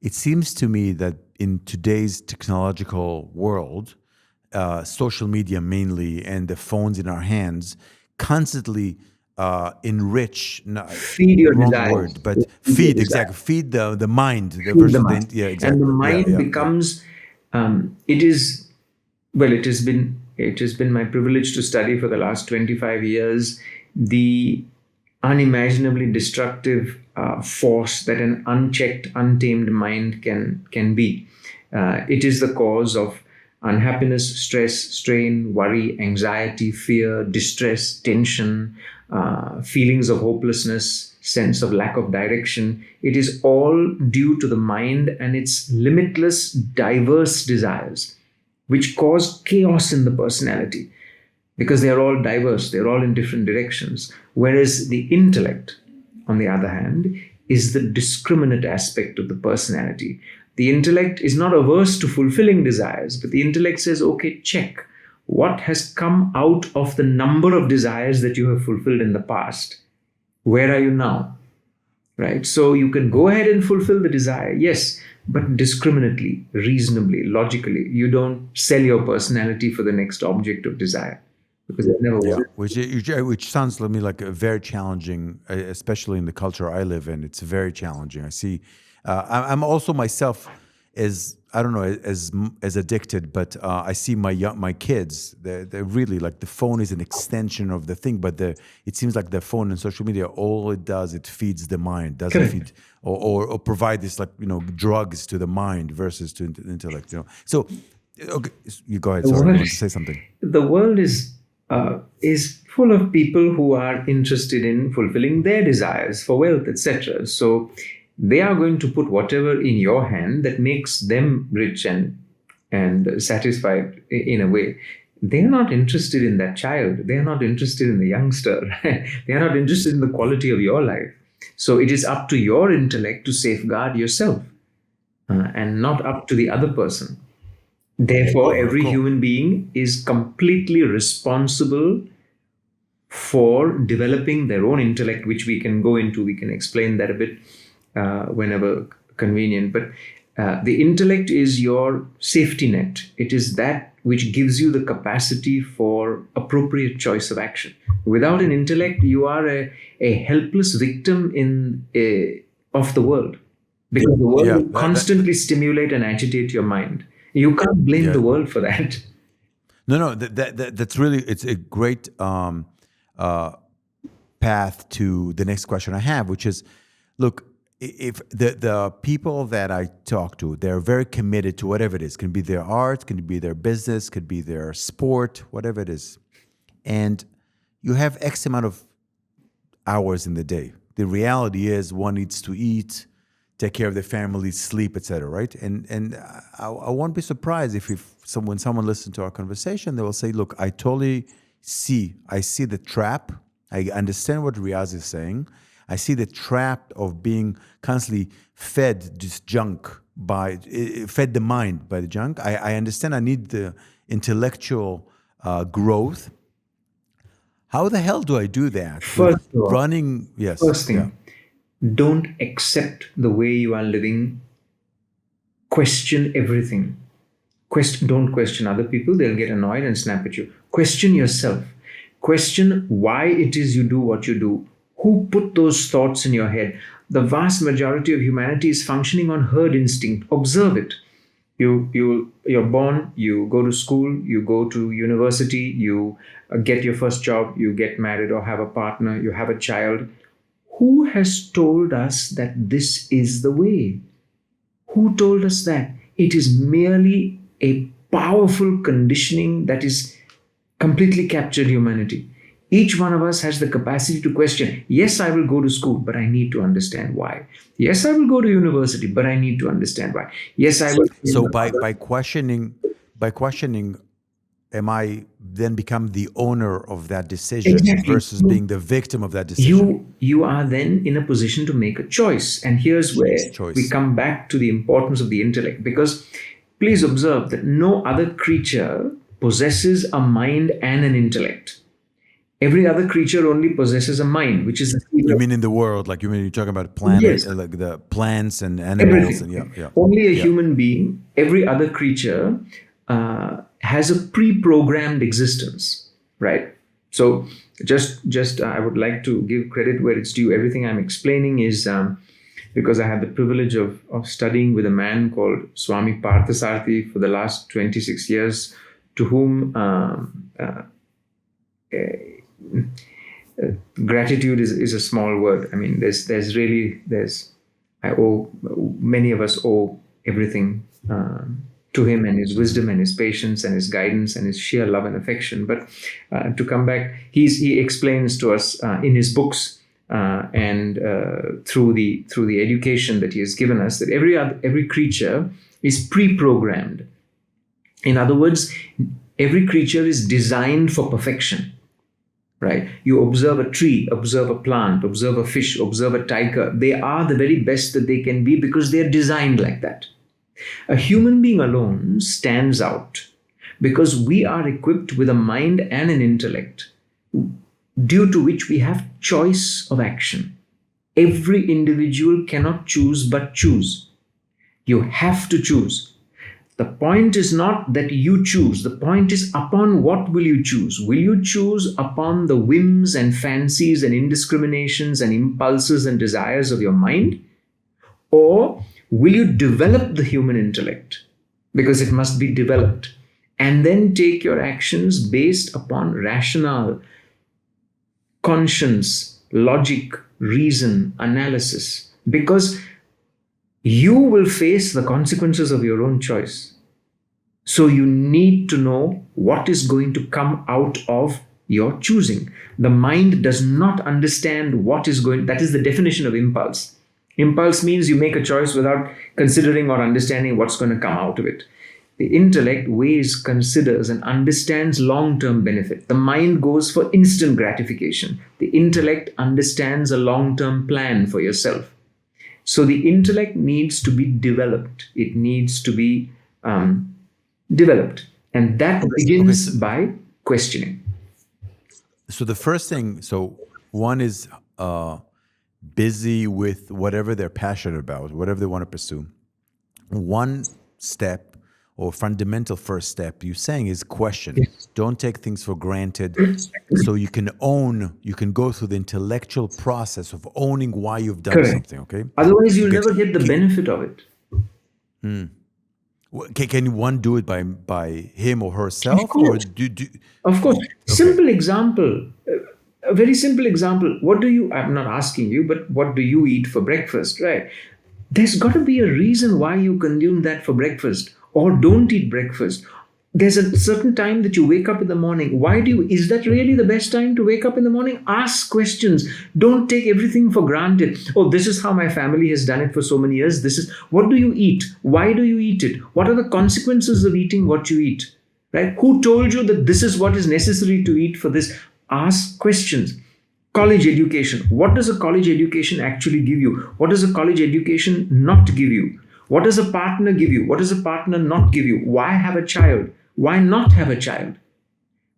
it seems to me that in today's technological world, social media mainly, and the phones in our hands constantly enrich.
Feed your desires.
Word, but feed exactly. Feed the mind.
Feed the mind.
Yeah, exactly.
And the mind becomes. It has been my privilege to study for the last 25 years the unimaginably destructive force that an unchecked, untamed mind can be. It is the cause of unhappiness, stress, strain, worry, anxiety, fear, distress, tension, feelings of hopelessness, sense of lack of direction. It is all due to the mind and its limitless, diverse desires, which cause chaos in the personality, because they are all diverse, they're all in different directions. Whereas the intellect, on the other hand, is the discriminate aspect of the personality. The intellect is not averse to fulfilling desires, but the intellect says, okay, check. What has come out of the number of desires that you have fulfilled in the past? Where are you now? Right? So you can go ahead and fulfill the desire, yes, but discriminately, reasonably, logically. You don't sell your personality for the next object of desire. because they've never
Yeah,
worked.
which sounds to me like a very challenging, especially in the culture I live in. It's very challenging. I see. I'm also myself as I don't know as addicted, but I see my kids. They're really like the phone is an extension of the thing, but it seems like the phone and social media all it does it feeds the mind, doesn't
Correct.
feed or provide this like drugs to the mind versus to intellect. So okay, you go ahead.
The
Sorry, you
world,
want to say something?
the world is full of people who are interested in fulfilling their desires for wealth, etc. So they are going to put whatever in your hand that makes them rich and satisfied in a way. They are not interested in that child. They are not interested in the youngster. They are not interested in the quality of your life. So it is up to your intellect to safeguard yourself, and not up to the other person. Therefore, every
Cool.
human being is completely responsible for developing their own intellect, which we can go into. We can explain that a bit whenever convenient. But the intellect is your safety net. It is that which gives you the capacity for appropriate choice of action. Without an intellect, you are a helpless victim of the world, because the world
Yeah,
will constantly stimulate and agitate your mind. You can't blame
yeah.
the world for that.
No, that's really it's a great uh, path to the next question I have, which is, look, if the people that I talk to, they're very committed to whatever it is, can be their art, can be their business, could be their sport, whatever it is, and you have X amount of hours in the day. The reality is one needs to eat, take care of their family, sleep, etc. Right? And I won't be surprised if when someone listens to our conversation, they will say, "Look, I totally I see the trap. I understand what Riyaz is saying. I see the trap of being constantly fed this junk fed the mind by the junk. I understand. I need the intellectual growth. How the hell do I do that with
First of all,
running? Yes,
first
yeah.
thing, don't accept the way you are living. Question everything. Don't question other people. They'll get annoyed and snap at you. Question yourself. Question why it is you do what you do. Who put those thoughts in your head? The vast majority of humanity is functioning on herd instinct. Observe it. You're born, you go to school, you go to university, you get your first job, you get married or have a partner, you have a child. Who has told us that this is the way? Who told us that? It is merely a powerful conditioning that is completely captured humanity. Each one of us has the capacity to question. Yes, I will go to school, but I need to understand why. Yes, I will go to university, but I need to understand why. Yes, I will.
So by questioning, am I then become the owner of that decision
Exactly.
versus being the victim of that decision?
You are then in a position to make a choice. And here's where we
Choice.
come back to the importance of the intellect, because please observe that no other creature possesses a mind and an intellect. Every other creature only possesses a mind, which is the seed
You
of-
mean in the world, like you mean you're talking about planet,
yes,
like the plants and animals, and
everything.
yeah.
Only a
Yeah.
human being, every other creature has a pre-programmed existence, right? So just I would like to give credit where it's due. Everything I'm explaining is because I had the privilege of studying with a man called Swami Parthasarathi for the last 26 years, to whom gratitude is a small word. I mean, I owe, many of us owe everything to him, and his wisdom and his patience and his guidance and his sheer love and affection. But to come back, he explains to us in his books and through the education that he has given us, that every creature is pre-programmed. In other words, every creature is designed for perfection. Right? You observe a tree, observe a plant, observe a fish, observe a tiger. They are the very best that they can be because they're designed like that. A human being alone stands out because we are equipped with a mind and an intellect, due to which we have choice of action. Every individual cannot choose but choose. You have to choose. The point is not that you choose. The point is upon what will you choose? Will you choose upon the whims and fancies and indiscriminations and impulses and desires of your mind? Or will you develop the human intellect? Because it must be developed. And then take your actions based upon rationale, conscience, logic, reason, analysis. Because you will face the consequences of your own choice. So you need to know what is going to come out of your choosing. The mind does not understand what is going, that is the definition of impulse. Impulse means you make a choice without considering or understanding what's going to come out of it. The intellect weighs, considers, and understands long-term benefit. The mind goes for instant gratification. The intellect understands a long-term plan for yourself. So the intellect needs to be developed. It needs to be developed. And that begins by questioning.
So the first thing, one is busy with whatever they're passionate about, whatever they want to pursue. One step or fundamental first step you're saying is question.
Yes.
Don't take things for granted. So you can go through the intellectual process of owning why you've done
Correct.
something, okay?
Otherwise, you'll never get the benefit of it.
Can one do it by him or herself?
Of course. Of course. Okay. Simple example. A very simple example. I'm not asking you, but what do you eat for breakfast, right? There's got to be a reason why you consume that for breakfast or don't eat breakfast. There's a certain time that you wake up in the morning. Is that really the best time to wake up in the morning? Ask questions. Don't take everything for granted. Oh, this is how my family has done it for so many years. What do you eat? Why do you eat it? What are the consequences of eating what you eat? Right? Who told you that this is what is necessary to eat for this? Ask questions. College education. What does a college education actually give you? What does a college education not give you? What does a partner give you? What does a partner not give you? Why have a child? Why not have a child?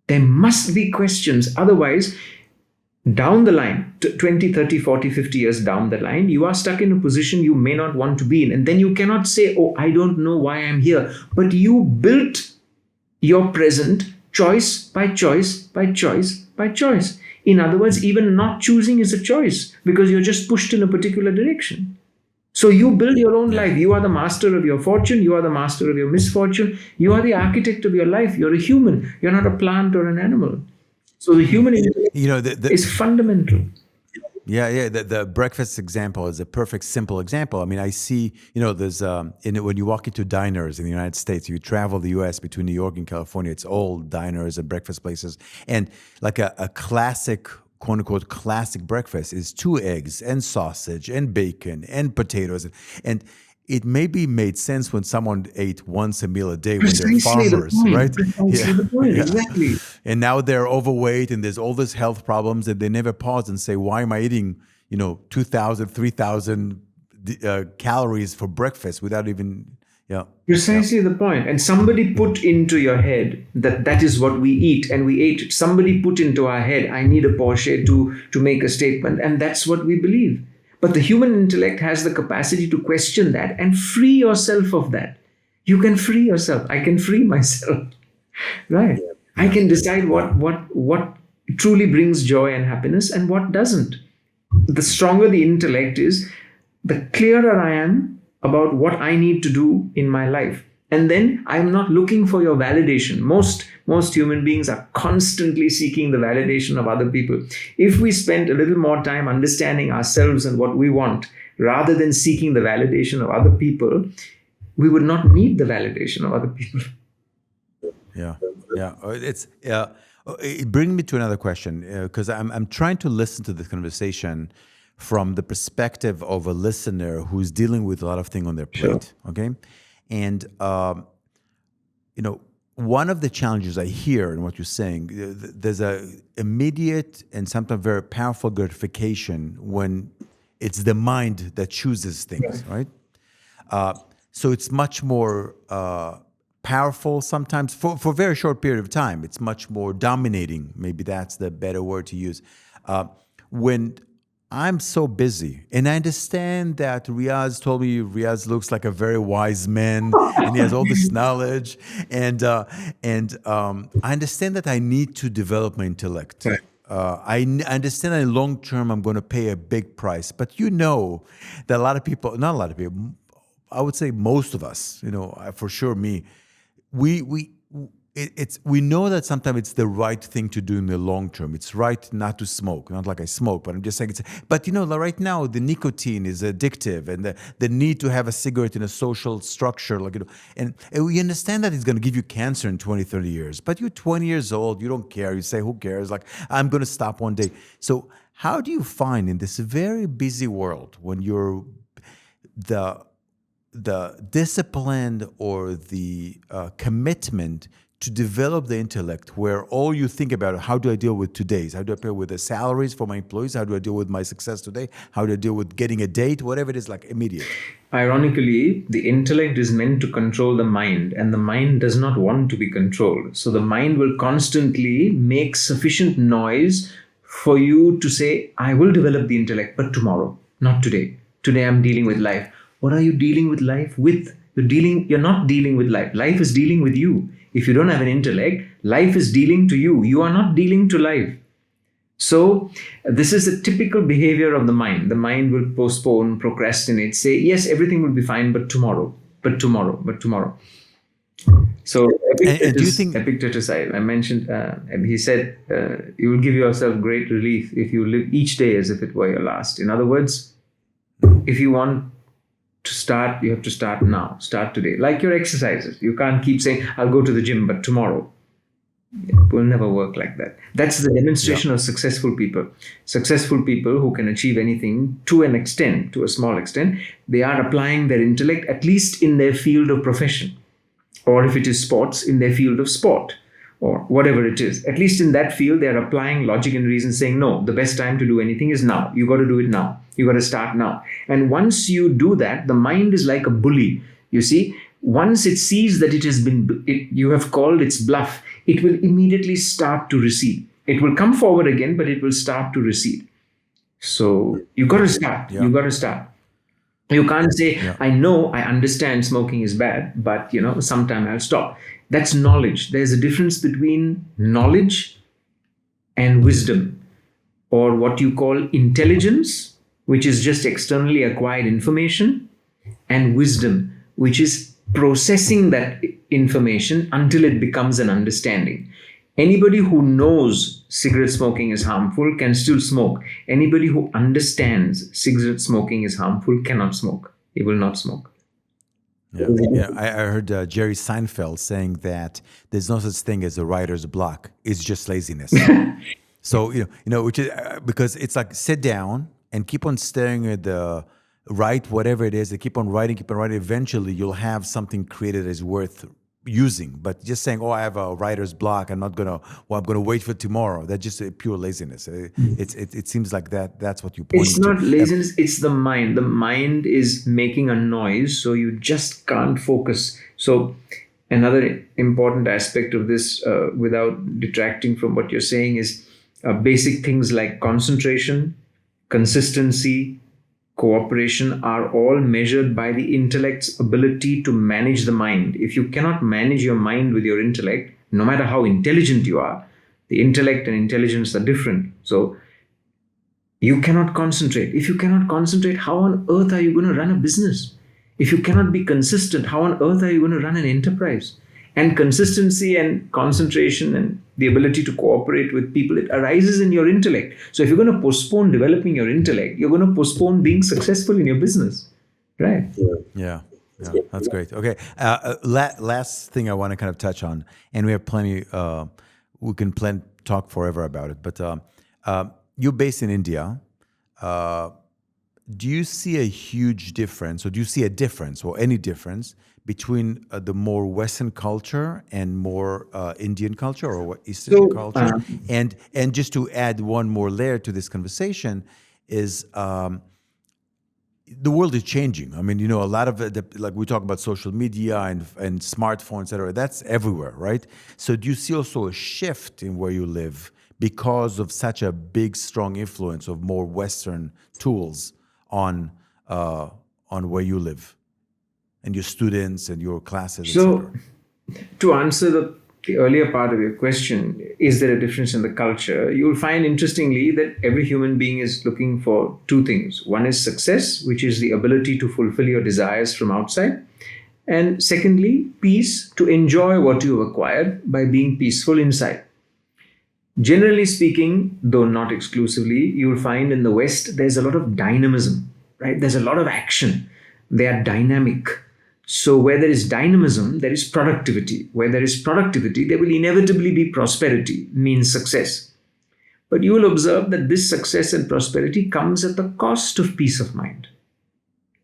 There must be questions. Otherwise, down the line, 20, 30, 40, 50 years down the line, you are stuck in a position you may not want to be in. And then you cannot say, oh, I don't know why I'm here. But you built your present choice by choice by choice by choice. In other words, even not choosing is a choice because you're just pushed in a particular direction. So you build your own life. You are the master of your fortune. You are the master of your misfortune. You are the architect of your life. You're a human. You're not a plant or an animal. So the human intellect is fundamental.
Yeah. The breakfast example is a perfect, simple example. I mean, I see, there's when you walk into diners in the United States, you travel the U.S. between New York and California, it's all diners and breakfast places. And like a classic, quote unquote, classic breakfast is 2 eggs and sausage and bacon and potatoes. And it maybe made sense when someone ate once a meal a day when they're farmers, right?
The point. Exactly.
And now they're overweight and there's all these health problems and they never pause and say, why am I eating, 2,000, 3,000 calories for breakfast without even,
Precisely the point. And somebody put into your head that is what we eat and we ate it. Somebody put into our head, I need a Porsche to make a statement. And that's what we believe. But the human intellect has the capacity to question that and free yourself of that. You can free yourself. I can free myself. Right? I can decide what truly brings joy and happiness and what doesn't. The stronger the intellect is, the clearer I am about what I need to do in my life. And then I'm not looking for your validation. Most human beings are constantly seeking the validation of other people. If we spent a little more time understanding ourselves and what we want, rather than seeking the validation of other people, we would not need the validation of other people.
Yeah. It brings me to another question because I'm trying to listen to this conversation from the perspective of a listener who's dealing with a lot of things on their plate. Sure. Okay. And, one of the challenges I hear in what you're saying, there's a immediate and sometimes very powerful gratification when it's the mind that chooses things, right? So it's much more powerful sometimes for a very short period of time. It's much more dominating. Maybe that's the better word to use. When I'm so busy, and I understand that Riyaz told me Riyaz looks like a very wise man, and he has all this knowledge, and I understand that I need to develop my intellect.
Right.
I understand that in long term I'm going to pay a big price, but you know that a lot of people, not a lot of people, I would say most of us, for sure me, we it's we know that sometimes it's the right thing to do in the long term. It's right not to smoke. Not like I smoke, but I'm just saying it's. But like right now the nicotine is addictive, and the need to have a cigarette in a social structure, and we understand that it's going to give you cancer in 20, 30 years. But you're 20 years old, you don't care. You say, who cares? Like, I'm going to stop one day. So how do you find in this very busy world, when you're the discipline or the commitment to develop the intellect, where all you think about is, how do I deal with today's? How do I deal with the salaries for my employees? How do I deal with my success today? How do I deal with getting a date? Whatever it is, like immediate.
Ironically, the intellect is meant to control the mind, and the mind does not want to be controlled. So the mind will constantly make sufficient noise for you to say, I will develop the intellect, but tomorrow, not today. Today I'm dealing with life. What are you dealing with life with? You're not dealing with life. Life is dealing with you. If you don't have an intellect, life is dealing to you. You are not dealing to life. So this is a typical behavior of the mind. The mind will postpone, procrastinate, say, yes, everything will be fine, but tomorrow, but tomorrow, but tomorrow. So Epictetus, I mentioned, he said, you will give yourself great relief if you live each day as if it were your last. In other words, if you want to start, you have to start now. Start today. Like your exercises. You can't keep saying, I'll go to the gym, but tomorrow. It will never work like that. That's the demonstration of successful people. Successful people who can achieve anything to an extent, to a small extent, they are applying their intellect, at least in their field of profession. Or if it is sports, in their field of sport. Or whatever it is. At least in that field, they are applying logic and reason, saying, no, the best time to do anything is now. You got to do it now. You got to start now. And once you do that, the mind is like a bully. You see, once it sees that you have called its bluff, it will immediately start to recede. It will come forward again, but it will start to recede. So you got to start. You got to start. You can't say, I know, I understand smoking is bad, but sometime I'll stop. That's knowledge. There's a difference between knowledge and wisdom, or what you call intelligence, which is just externally acquired information, and wisdom, which is processing that information until it becomes an understanding. Anybody who knows cigarette smoking is harmful can still smoke. Anybody who understands cigarette smoking is harmful cannot smoke. He will not smoke.
Yeah. I heard Jerry Seinfeld saying that there's no such thing as a writer's block. It's just laziness. So which is because it's like, sit down and keep on staring at the write whatever it is. They keep on writing. Eventually, you'll have something created that is worth using. But just saying, I have a writer's block, I'm gonna wait for tomorrow. That's just a pure laziness. It seems like that's what you point to.
It's not laziness, it's the mind. The mind is making a noise, so you just can't focus. So another important aspect of this, without detracting from what you're saying, is basic things like concentration, consistency, cooperation are all measured by the intellect's ability to manage the mind. If you cannot manage your mind with your intellect, no matter how intelligent you are, the intellect and intelligence are different. So you cannot concentrate. If you cannot concentrate, how on earth are you going to run a business? If you cannot be consistent, how on earth are you going to run an enterprise? And consistency and concentration and the ability to cooperate with people, it arises in your intellect. So if you're going to postpone developing your intellect, you're going to postpone being successful in your business, right?
Yeah, that's great. Okay, last thing I want to kind of touch on, and we have plenty, we can talk forever about it, but you're based in India. Do you see a huge difference, or do you see a difference, or any difference, between the more Western culture and more Indian culture or Eastern culture? And just to add one more layer to this conversation is the world is changing. I mean, a lot of like we talk about social media and smartphones, et cetera, that's everywhere, right? So do you see also a shift in where you live because of such a big, strong influence of more Western tools on where you live and your students and your classes,
So,
etc.
to answer the earlier part of your question, is there a difference in the culture? You'll find interestingly that every human being is looking for two things. One is success, which is the ability to fulfill your desires from outside. And secondly, peace, to enjoy what you have acquired by being peaceful inside. Generally speaking, though not exclusively, you'll find in the West there's a lot of dynamism, right? There's a lot of action. They are dynamic. So where there is dynamism, there is productivity. Where there is productivity, there will inevitably be prosperity, means success. But you will observe that this success and prosperity comes at the cost of peace of mind.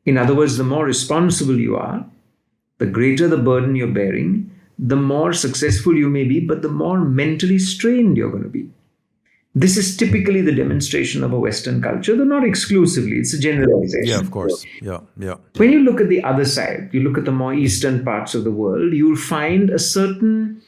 In other words, the more responsible you are, the greater the burden you're bearing, the more successful you may be, but the more mentally strained you're going to be. This is typically the demonstration of a Western culture, though not exclusively. It's a generalization.
Yeah, of course. Yeah.
When you look at the other side, you look at the more eastern parts of the world, you'll find a certain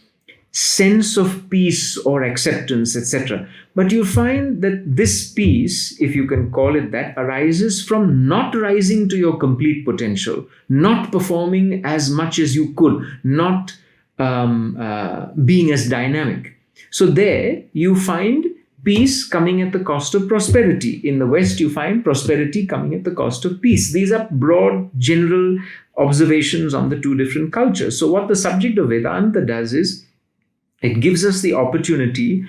sense of peace or acceptance, etc. But you'll find that this peace, if you can call it that, arises from not rising to your complete potential, not performing as much as you could, not being as dynamic. So there you find peace coming at the cost of prosperity. In the West, you find prosperity coming at the cost of peace. These are broad, general observations on the two different cultures. So what the subject of Vedanta does is, it gives us the opportunity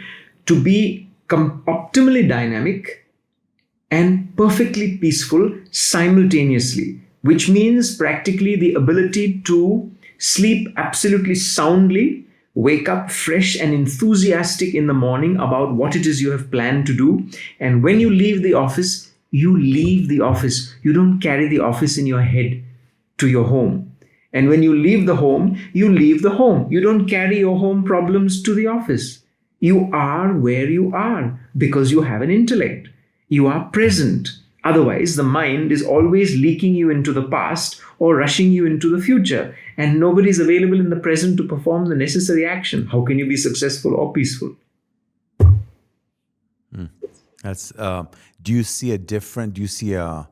to be optimally dynamic and perfectly peaceful simultaneously, which means practically the ability to sleep absolutely soundly, wake up fresh and enthusiastic in the morning about what it is you have planned to do. And when you leave the office, you leave the office. You don't carry the office in your head to your home. And when you leave the home, you leave the home. You don't carry your home problems to the office. You are where you are because you have an intellect. You are present. Otherwise, the mind is always leaking you into the past or rushing you into the future, and nobody is available in the present to perform the necessary action. How can you be successful or peaceful?
That's. Do you see a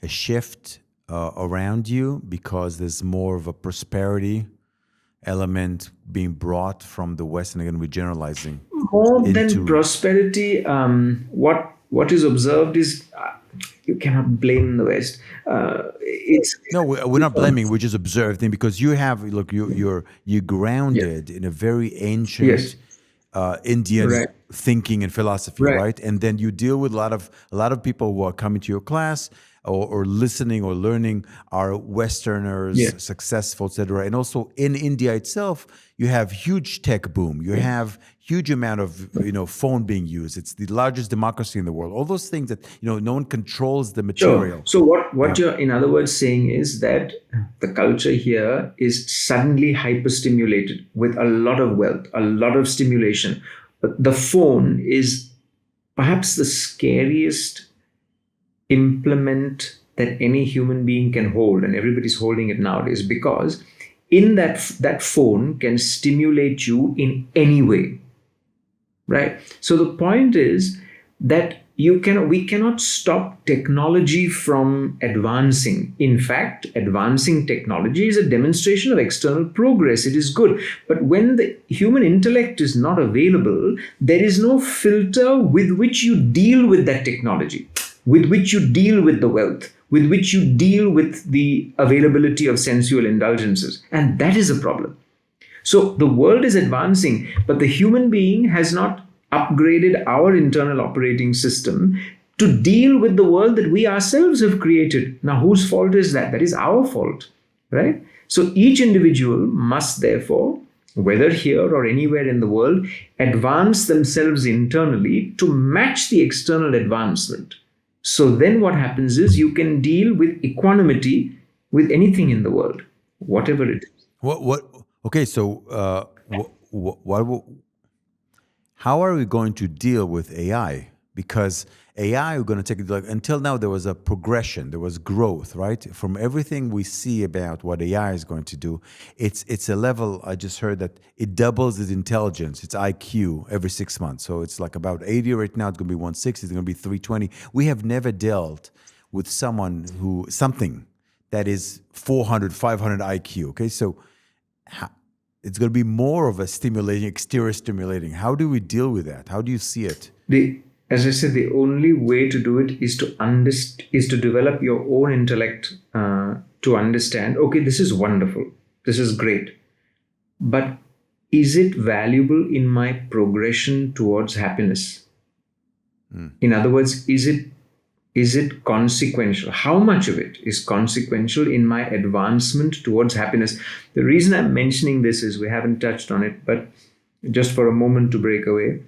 shift around you because there's more of a prosperity element being brought from the West, and again we're generalizing?
More than prosperity, what is observed is you cannot blame the West.
We're not blaming. We're just observing because you have you're grounded in a very ancient Indian thinking and philosophy, right? And then you deal with a lot of people who are coming to your class or listening or learning are Westerners, successful, etc. And also in India itself, you have huge tech boom. You have huge amount of phone being used. It's the largest democracy in the world. All those things that no one controls the material.
So what you're in other words saying is that the culture here is suddenly hyperstimulated with a lot of wealth, a lot of stimulation. But the phone is perhaps the scariest implement that any human being can hold, and everybody's holding it nowadays, because in that phone can stimulate you in any way, right? So the point is that we cannot stop technology from advancing. In fact, advancing technology is a demonstration of external progress. It is good. But when the human intellect is not available, there is no filter with which you deal with that technology, with which you deal with the wealth, with which you deal with the availability of sensual indulgences. And that is a problem. So the world is advancing, but the human being has not upgraded our internal operating system to deal with the world that we ourselves have created. Now, whose fault is that? That is our fault, right? So each individual must therefore, whether here or anywhere in the world, advance themselves internally to match the external advancement. So then what happens is you can deal with equanimity with anything in the world, whatever it is.
Okay, so how are we going to deal with AI? Because AI, we're going to take it like until now there was a progression, there was growth, right? From everything we see about what AI is going to do, it's a level. I just heard that it doubles its intelligence, its IQ every 6 months. So it's like about 80 right now. It's going to be 160. It's going to be 320. We have never dealt with something that is 400, 500 IQ. Okay, so it's going to be more of a stimulating, exterior stimulating. How do we deal with that? How do you see it?
As I said, the only way to do it is to develop your own intellect to understand. Okay, this is wonderful. This is great, but is it valuable in my progression towards happiness? In other words, is it consequential? How much of it is consequential in my advancement towards happiness? The reason I'm mentioning this is we haven't touched on it, but just for a moment to break away,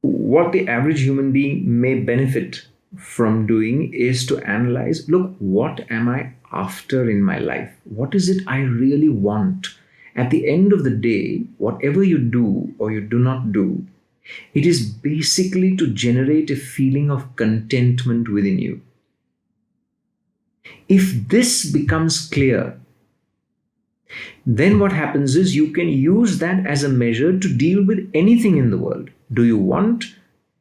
what the average human being may benefit from doing is to analyze, look, what am I after in my life? What is it I really want? At the end of the day, whatever you do or you do not do, it is basically to generate a feeling of contentment within you. If this becomes clear, then what happens is you can use that as a measure to deal with anything in the world. Do you want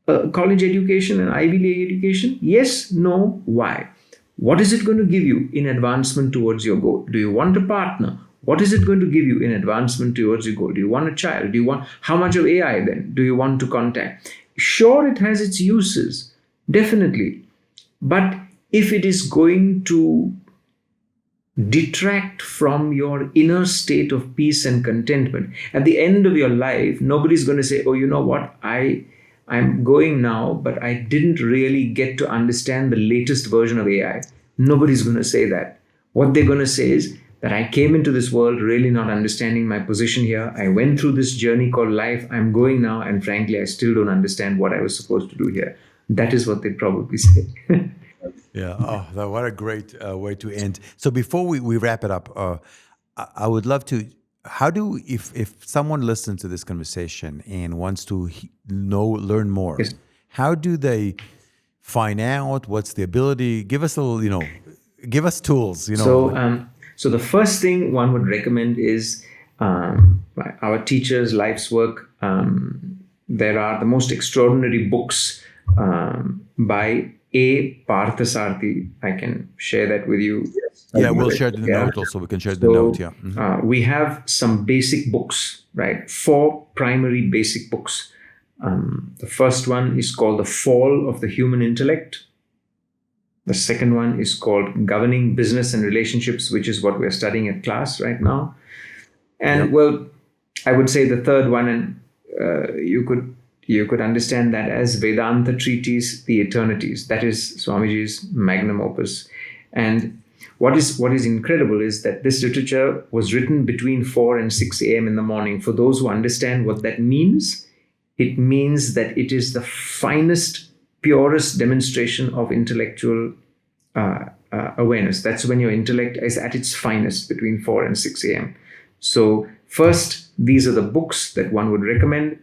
a college education, an Ivy League education? Yes, no, why? What is it going to give you in advancement towards your goal? Do you want a partner? What is it going to give you in advancement towards your goal? Do you want a child? How much of AI then do you want to contact? Sure, it has its uses, definitely. But if it is going to detract from your inner state of peace and contentment, at the end of your life, nobody's going to say, oh, you know what, I'm going now, but I didn't really get to understand the latest version of AI. Nobody's going to say that. What they're going to say is that I came into this world really not understanding my position here. I went through this journey called life. I'm going now, and frankly, I still don't understand what I was supposed to do here. That is what they'd probably say.
Yeah. Oh, what a great way to end. So before we wrap it up, I would love to. If someone listens to this conversation and wants to learn more,
Yes.
how do they find out? What's the ability? Give us a little, give us tools.
So the first thing one would recommend is our teachers' life's work. There are the most extraordinary books by A. Parthasarathi. I can share that with you.
Yeah, we'll share the note also. We can share the note, yeah. Mm-hmm.
We have some basic books, right? 4 primary basic books. The first one is called The Fall of the Human Intellect. The second one is called Governing Business and Relationships, which is what we're studying at class right now. And well, I would say the third one, and you could understand that as Vedanta Treatise, The Eternities. That is Swamiji's magnum opus. And what is incredible is that this literature was written between 4 and 6 a.m. in the morning. For those who understand what that means, it means that it is the finest, purest demonstration of intellectual awareness. That's when your intellect is at its finest, between 4 and 6 a.m. So first, these are the books that one would recommend.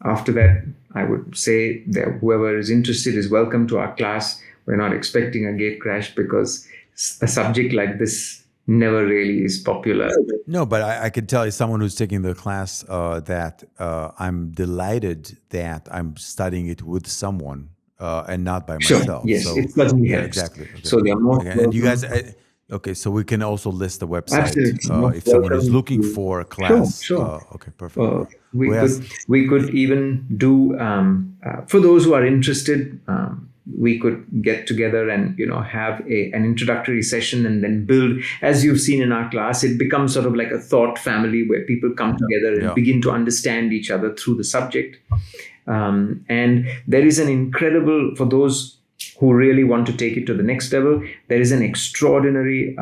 After that, I would say that whoever is interested is welcome to our class. We're not expecting a gate crash because a subject like this never really is popular.
No, but I can tell you, someone who's taking the class, that I'm delighted that I'm studying it with someone and not by myself.
Sure. Yes,
so,
it certainly helps.
Exactly. Okay.
So they are more.
Okay. And you guys, okay, so we can also list the website if someone
welcome
is looking for a class.
Sure.
Okay, perfect.
We could even do for those who are interested. We could get together and have an introductory session, and then build. As you've seen in our class, it becomes sort of like a thought family where people come together and begin to understand each other through the subject. And there is an incredible, for those who really want to take it to the next level, there is an extraordinary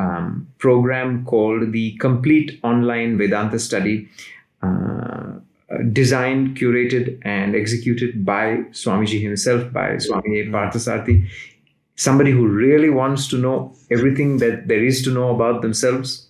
program called the Complete Online Vedanta Study, designed, curated, and executed by Swamiji himself, by Swami Parthasarathi. Somebody who really wants to know everything that there is to know about themselves.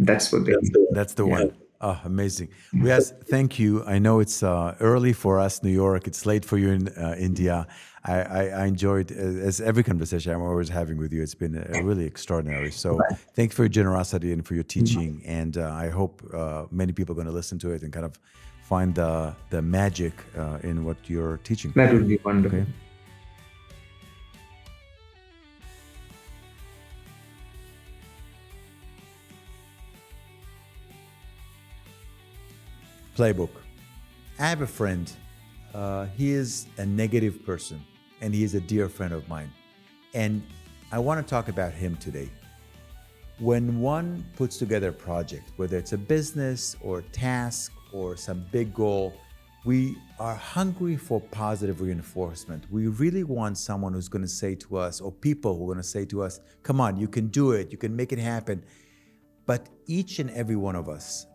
That's what they do.
That's the one. Oh, amazing. Riyaz, thank you. I know it's early for us, New York. It's late for you in India. I enjoyed, as every conversation I'm always having with you, it's been really extraordinary. So thanks for your generosity and for your teaching. And I hope many people are going to listen to it and kind of find the magic in what you're teaching.
That would be wonderful.
Okay. Playbook. I have a friend. He is a negative person, and he is a dear friend of mine. And I want to talk about him today. When one puts together a project, whether it's a business or a task or some big goal, we are hungry for positive reinforcement. We really want someone who's going to say to us, or people who are going to say to us, come on, you can do it, you can make it happen. But each and every one of us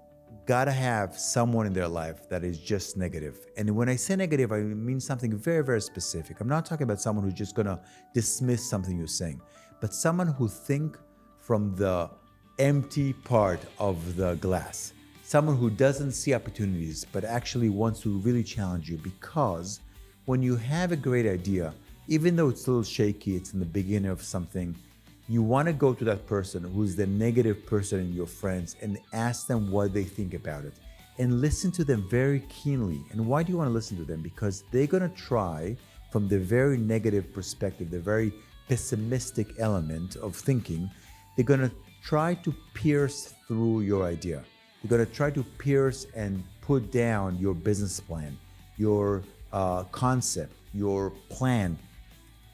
gotta have someone in their life that is just negative. And when I say negative, I mean something very, very specific. I'm not talking about someone who's just gonna dismiss something you're saying, but someone who think from the empty part of the glass. Someone who doesn't see opportunities, but actually wants to really challenge you, because when you have a great idea, even though it's a little shaky, it's in the beginning of something, you want to go to that person who's the negative person in your friends and ask them what they think about it, and listen to them very keenly. And why do you want to listen to them? Because they're going to try from the very negative perspective, the very pessimistic element of thinking, they're going to try to pierce through your idea. They're going to try to pierce and put down your business plan, your concept, your plan.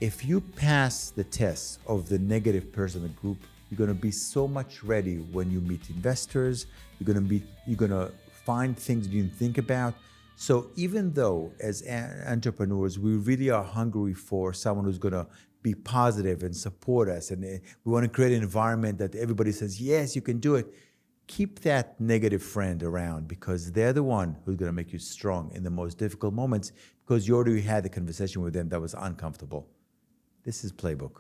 If you pass the test of the negative person in the group, you're going to be so much ready when you meet investors. You're going to find things you didn't think about. So even though as entrepreneurs, we really are hungry for someone who's going to be positive and support us, and we want to create an environment that everybody says, yes, you can do it. Keep that negative friend around, because they're the one who's going to make you strong in the most difficult moments, because you already had the conversation with them that was uncomfortable. This is Playbook.